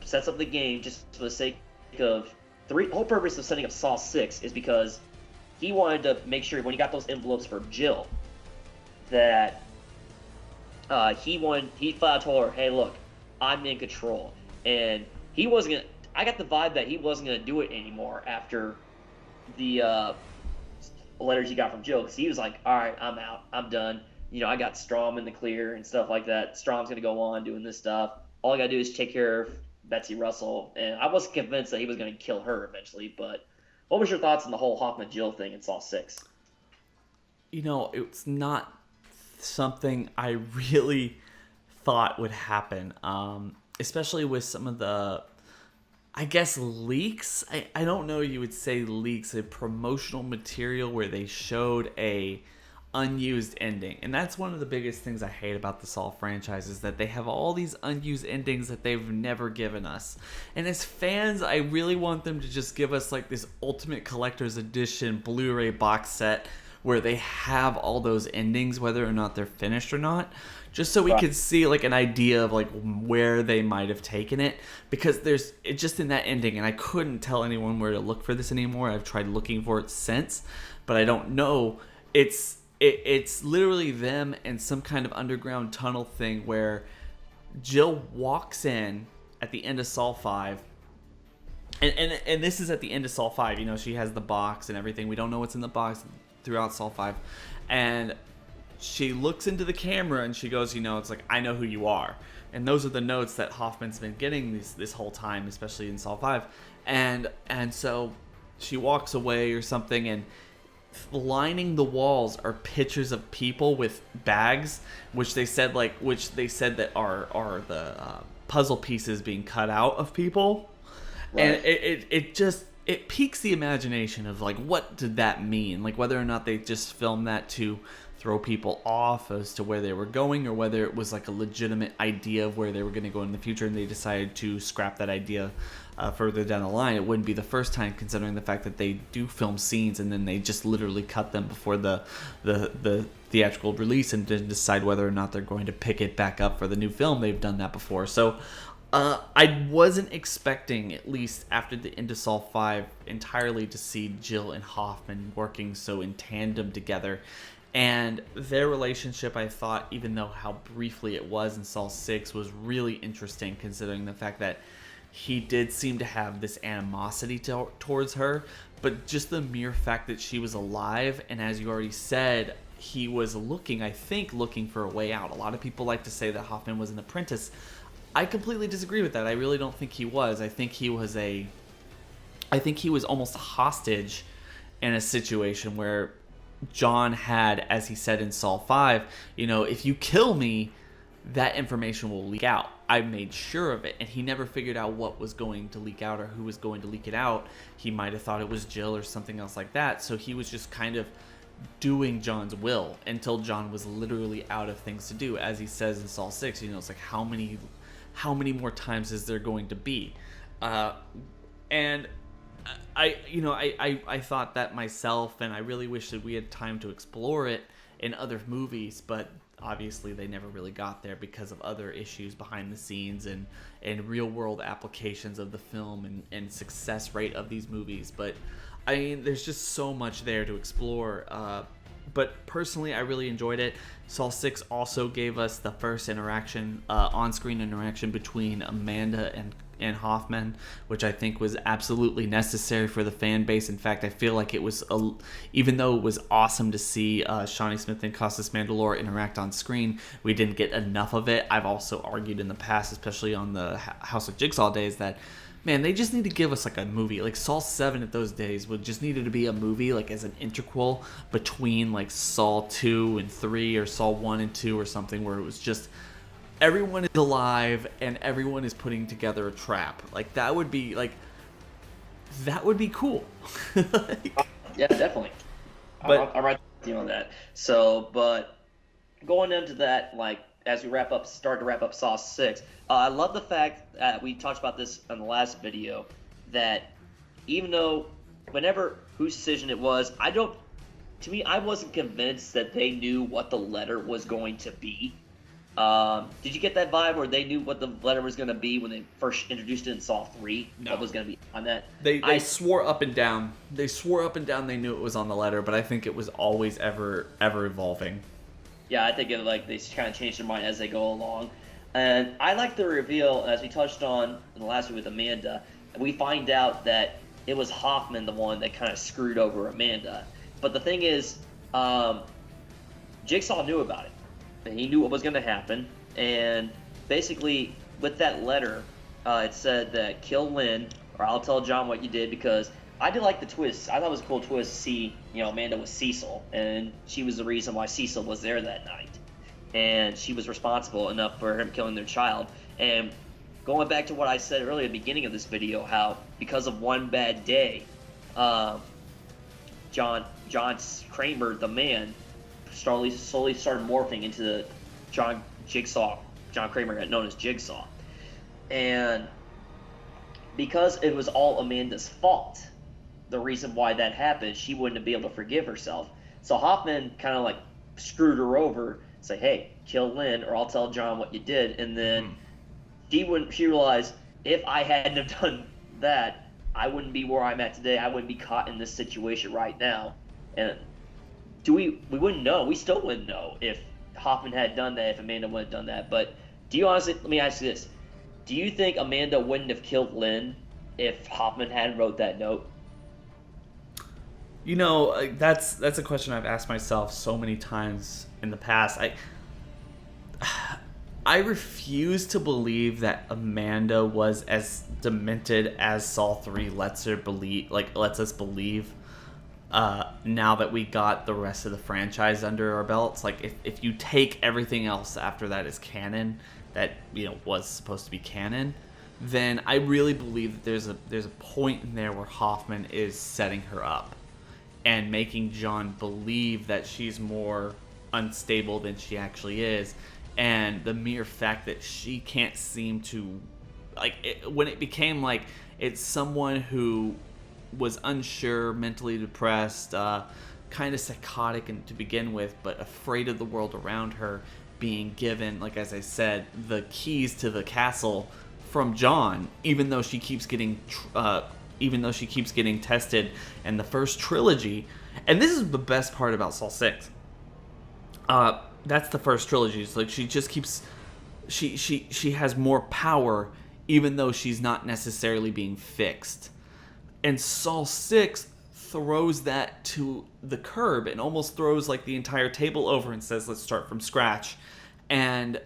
[SPEAKER 2] sets up the game just for the sake of, the whole purpose of setting up Saw 6 is because he wanted to make sure when he got those envelopes for Jill that he flat out told her, hey, look, I'm in control. And he wasn't going to, I got the vibe that he wasn't going to do it anymore after the letters he got from Jill, because he was like, all right, I'm out, I'm done. I got Strom in the clear and stuff like that. Strom's going to go on doing this stuff. All I got to do is take care of Betsy Russell. And I wasn't convinced that he was going to kill her eventually, but what was your thoughts on the whole Hoffman-Jill thing in Saw 6?
[SPEAKER 1] It's not something I really thought would happen, especially with some of the, I guess, leaks. I don't know, you would say leaks, a promotional material where they showed a unused ending. And that's one of the biggest things I hate about the Saw franchise, is that they have all these unused endings that they've never given us. And as fans, I really want them to just give us like this Ultimate Collector's Edition Blu-ray box set where they have all those endings, whether or not they're finished or not, just so we could see like an idea of like where they might have taken it, because there's it just in that ending, and I couldn't tell anyone where to look for this anymore. I've tried looking for it since, but I don't know. It's it's literally them in some kind of underground tunnel thing where Jill walks in at the end of Saw 5. And this is at the end of Saw 5. You know, she has the box and everything. We don't know what's in the box throughout Saw 5. And she looks into the camera and she goes, you know, it's like, I know who you are. And those are the notes that Hoffman's been getting this whole time, especially in Saw 5. And so she walks away or something, and lining the walls are pictures of people with bags, which they said that are the puzzle pieces being cut out of people. Right. And it piques the imagination of like, what did that mean? Like whether or not they just filmed that to throw people off as to where they were going, or whether it was like a legitimate idea of where they were going to go in the future and they decided to scrap that idea further down the line. It wouldn't be the first time, considering the fact that they do film scenes and then they just literally cut them before the theatrical release and then decide whether or not they're going to pick it back up for the new film. They've done that before. So I wasn't expecting, at least after the end of Saw 5, entirely to see Jill and Hoffman working so in tandem together. And their relationship, I thought, even though how briefly it was in Saw 6, was really interesting, considering the fact that he did seem to have this animosity towards her. But just the mere fact that she was alive, and as you already said, he was looking for a way out. A lot of people like to say that Hoffman was an apprentice. I completely disagree with that. I really don't think he was. I think he was almost a hostage in a situation where John had, as he said in Saw 5, you know, if you kill me, that information will leak out. I made sure of it, and he never figured out what was going to leak out or who was going to leak it out. He might have thought it was Jill or something else like that, so he was just kind of doing John's will until John was literally out of things to do. As he says in Saw 6, you know, it's like, how many more times is there going to be? And I thought that myself, and I really wish that we had time to explore it in other movies, but obviously they never really got there because of other issues behind the scenes and real world applications of the film and success rate of these movies. But I mean, there's just so much there to explore. But personally, I really enjoyed it. Saw 6 also gave us the first interaction, on-screen interaction between Amanda and Hoffman, which I think was absolutely necessary for the fan base. In fact, I feel like it was, even though it was awesome to see Shawnee Smith and Costas Mandylor interact on screen, we didn't get enough of it. I've also argued in the past, especially on the House of Jigsaw days, that man, they just need to give us like a movie. Like Saw 7 at those days would just needed to be a movie, like as an interquel between like Saw 2 and 3 or Saw 1 and 2 or something, where it was just everyone is alive and everyone is putting together a trap. Like that would be cool.
[SPEAKER 2] Yeah, definitely.
[SPEAKER 1] But
[SPEAKER 2] I'm right with you on that. So, but going into that, like as we start to wrap up Saw 6, I love the fact that we talked about this in the last video, that even though whose decision it was, I wasn't convinced that they knew what the letter was going to be. Did you get that vibe where they knew what the letter was going to be when they first introduced it in Saw 3?
[SPEAKER 1] No.
[SPEAKER 2] What was going to be on that?
[SPEAKER 1] They swore up and down. They knew it was on the letter, but I think it was always ever evolving.
[SPEAKER 2] Yeah, I think they kind of change their mind as they go along. And I like the reveal, as we touched on in the last week with Amanda. We find out that it was Hoffman, the one that kind of screwed over Amanda. But the thing is, Jigsaw knew about it. And he knew what was going to happen. And basically, with that letter, it said that kill Lynn, or I'll tell John what you did, because I did like the twist. I thought it was a cool twist to see, Amanda was Cecil, and she was the reason why Cecil was there that night. And she was responsible enough for him killing their child. And going back to what I said earlier at the beginning of this video, how because of one bad day, John Kramer, the man, slowly started morphing into John Kramer, known as Jigsaw. And because it was all Amanda's fault, the reason why that happened, she wouldn't be able to forgive herself. So Hoffman kind of like screwed her over, say, hey, kill Lynn or I'll tell John what you did. And then she realized, if I hadn't have done that, I wouldn't be where I'm at today. I wouldn't be caught in this situation right now. And we wouldn't know. We still wouldn't know if Hoffman had done that, if Amanda would have done that. But do you honestly, let me ask you this. Do you think Amanda wouldn't have killed Lynn if Hoffman hadn't wrote that note?
[SPEAKER 1] You know, that's a question I've asked myself so many times in the past. I refuse to believe that Amanda was as demented as Saw 3 lets us believe. Now that we got the rest of the franchise under our belts, like if you take everything else after that as canon, that was supposed to be canon, then I really believe that there's a point in there where Hoffman is setting her up and making John believe that she's more unstable than she actually is. And the mere fact that she can't seem to, when it became like it's someone who was unsure, mentally depressed, kind of psychotic to begin with, but afraid of the world around her, being given, like as I said, the keys to the castle from John, even though she keeps getting tested in the first trilogy. And this is the best part about Saw 6. That's the first trilogy. It's like she just keeps, she has more power, even though she's not necessarily being fixed. And Saw 6 throws that to the curb and almost throws like the entire table over and says, let's start from scratch, and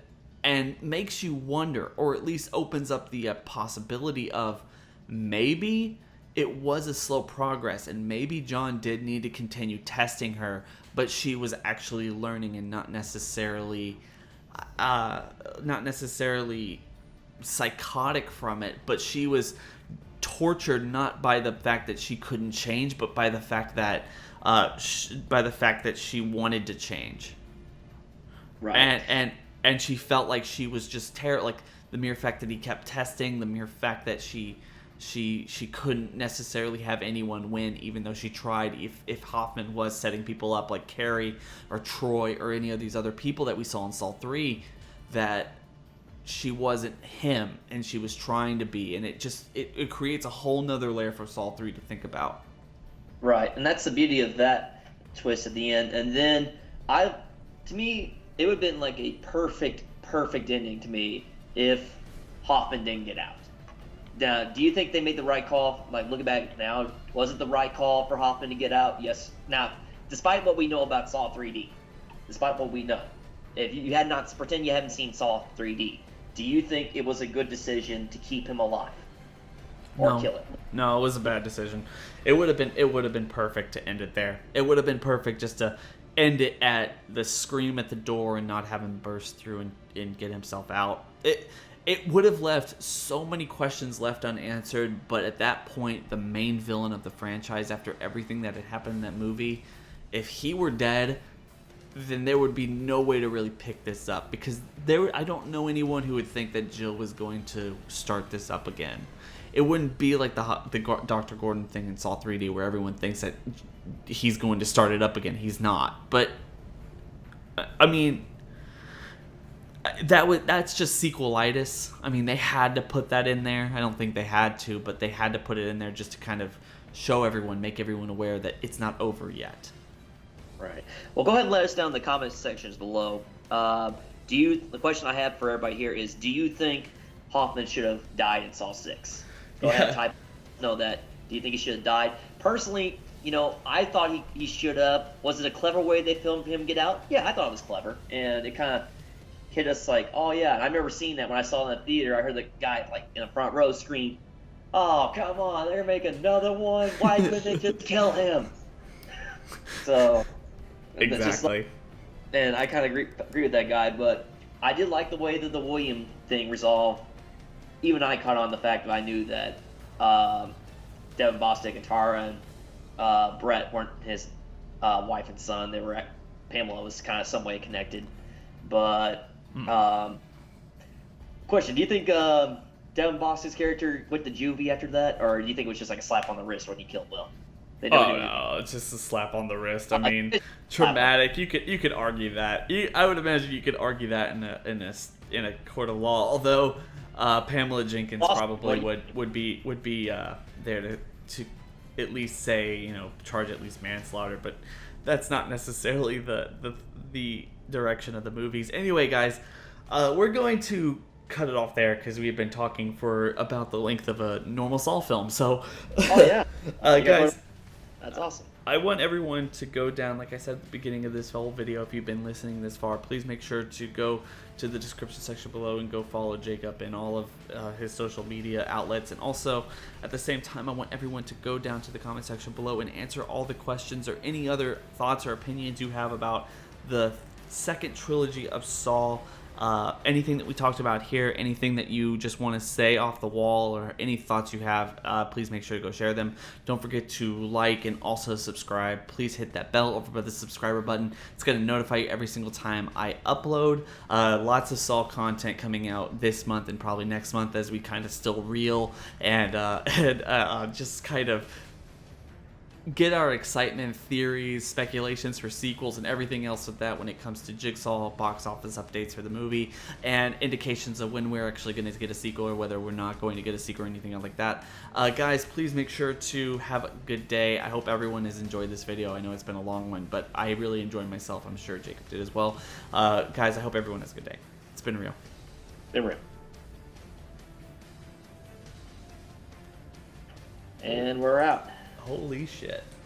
[SPEAKER 1] makes you wonder, or at least opens up the possibility of maybe it was a slow progress, and maybe John did need to continue testing her, but she was actually learning and not necessarily psychotic from it, but she was tortured not by the fact that she couldn't change, but by the fact that she wanted to change.
[SPEAKER 2] Right.
[SPEAKER 1] And she felt like she was just terrible. Like the mere fact that he kept testing, the mere fact that she couldn't necessarily have anyone win, even though she tried. If Hoffman was setting people up like Carrie or Troy or any of these other people that we saw in Saw 3, that she wasn't him and she was trying to be, and it creates a whole nother layer for Saw 3 to think about.
[SPEAKER 2] Right, and that's the beauty of that twist at the end. And then to me, it would have been like a perfect ending to me if Hoffman didn't get out. Now, do you think they made the right call? Like, looking back now, was it the right call for Hoffman to get out? Yes. Now, despite what we know about Saw 3D, despite what we know, if you had not, pretend you haven't seen Saw 3D, do you think it was a good decision to keep him alive or kill him?
[SPEAKER 1] No, it was a bad decision. It would have been perfect to end it there. It would have been perfect just to end it at the scream at the door and not have him burst through and get himself out. It would have left so many questions left unanswered, but at that point, the main villain of the franchise, after everything that had happened in that movie, if he were dead, then there would be no way to really pick this up, because I don't know anyone who would think that Jill was going to start this up again. It wouldn't be like the Dr. Gordon thing in Saw 3D where everyone thinks that he's going to start it up again. He's not. But I mean, that's just sequelitis. I mean, they had to put that in there. I don't think they had to, but they had to put it in there just to kind of show everyone, make everyone aware that it's not over yet.
[SPEAKER 2] Right. Well, go ahead and let us down in the comments sections below. The question I have for everybody here is, do you think Hoffman should have died in Saw 6? Go ahead and type know that. Do you think he should have died? Personally, I thought he should have. Was it a clever way they filmed him get out? Yeah, I thought it was clever. And it kind of hit us like, oh yeah. And I remember seeing that when I saw it in the theater. I heard the guy like in the front row scream, "Oh, come on, they're making another one. Why couldn't they just kill him?" So
[SPEAKER 1] exactly.
[SPEAKER 2] And I kind of agree with that guy, but I did like the way that the William thing resolved. Even I caught on the fact that I knew that Devin Bostic and Tara and Brett weren't his wife and son. They were Pamela was kind of some way connected. But question: do you think Devin Bostic's character went to juvie after that, or do you think it was just like a slap on the wrist when he killed Will?
[SPEAKER 1] No, it's just a slap on the wrist. I mean, traumatic. You could argue that. I would imagine you could argue that in a court of law. Although Pamela Jenkins probably would be there to at least say, you know, charge at least manslaughter, but that's not necessarily the direction of the movies. Anyway, guys, we're going to cut it off there because we've been talking for about the length of a normal Saw film. So,
[SPEAKER 2] Oh yeah,
[SPEAKER 1] guys,
[SPEAKER 2] that's awesome.
[SPEAKER 1] I want everyone to go down, like I said at the beginning of this whole video, if you've been listening this far, please make sure to go to the description section below and go follow Jacob in all of his social media outlets. And also, at the same time, I want everyone to go down to the comment section below and answer all the questions or any other thoughts or opinions you have about the second trilogy of Saw. Anything that we talked about here, anything that you just want to say off the wall, or any thoughts you have, please make sure to go share them. Don't forget to like and also subscribe. Please hit that bell over by the subscriber button. It's going to notify you every single time I upload. Lots of Saw content coming out this month and probably next month as we kind of still reel and just kind of get our excitement, theories, speculations for sequels, and everything else with that when it comes to Jigsaw, box office updates for the movie, and indications of when we're actually going to get a sequel or whether we're not going to get a sequel or anything like that. Guys, please make sure to have a good day. I hope everyone has enjoyed this video. I know it's been a long one, but I really enjoyed myself. I'm sure Jacob did as well. Guys, I hope everyone has a good day. It's been real.
[SPEAKER 2] Been real. And we're out.
[SPEAKER 1] Holy shit.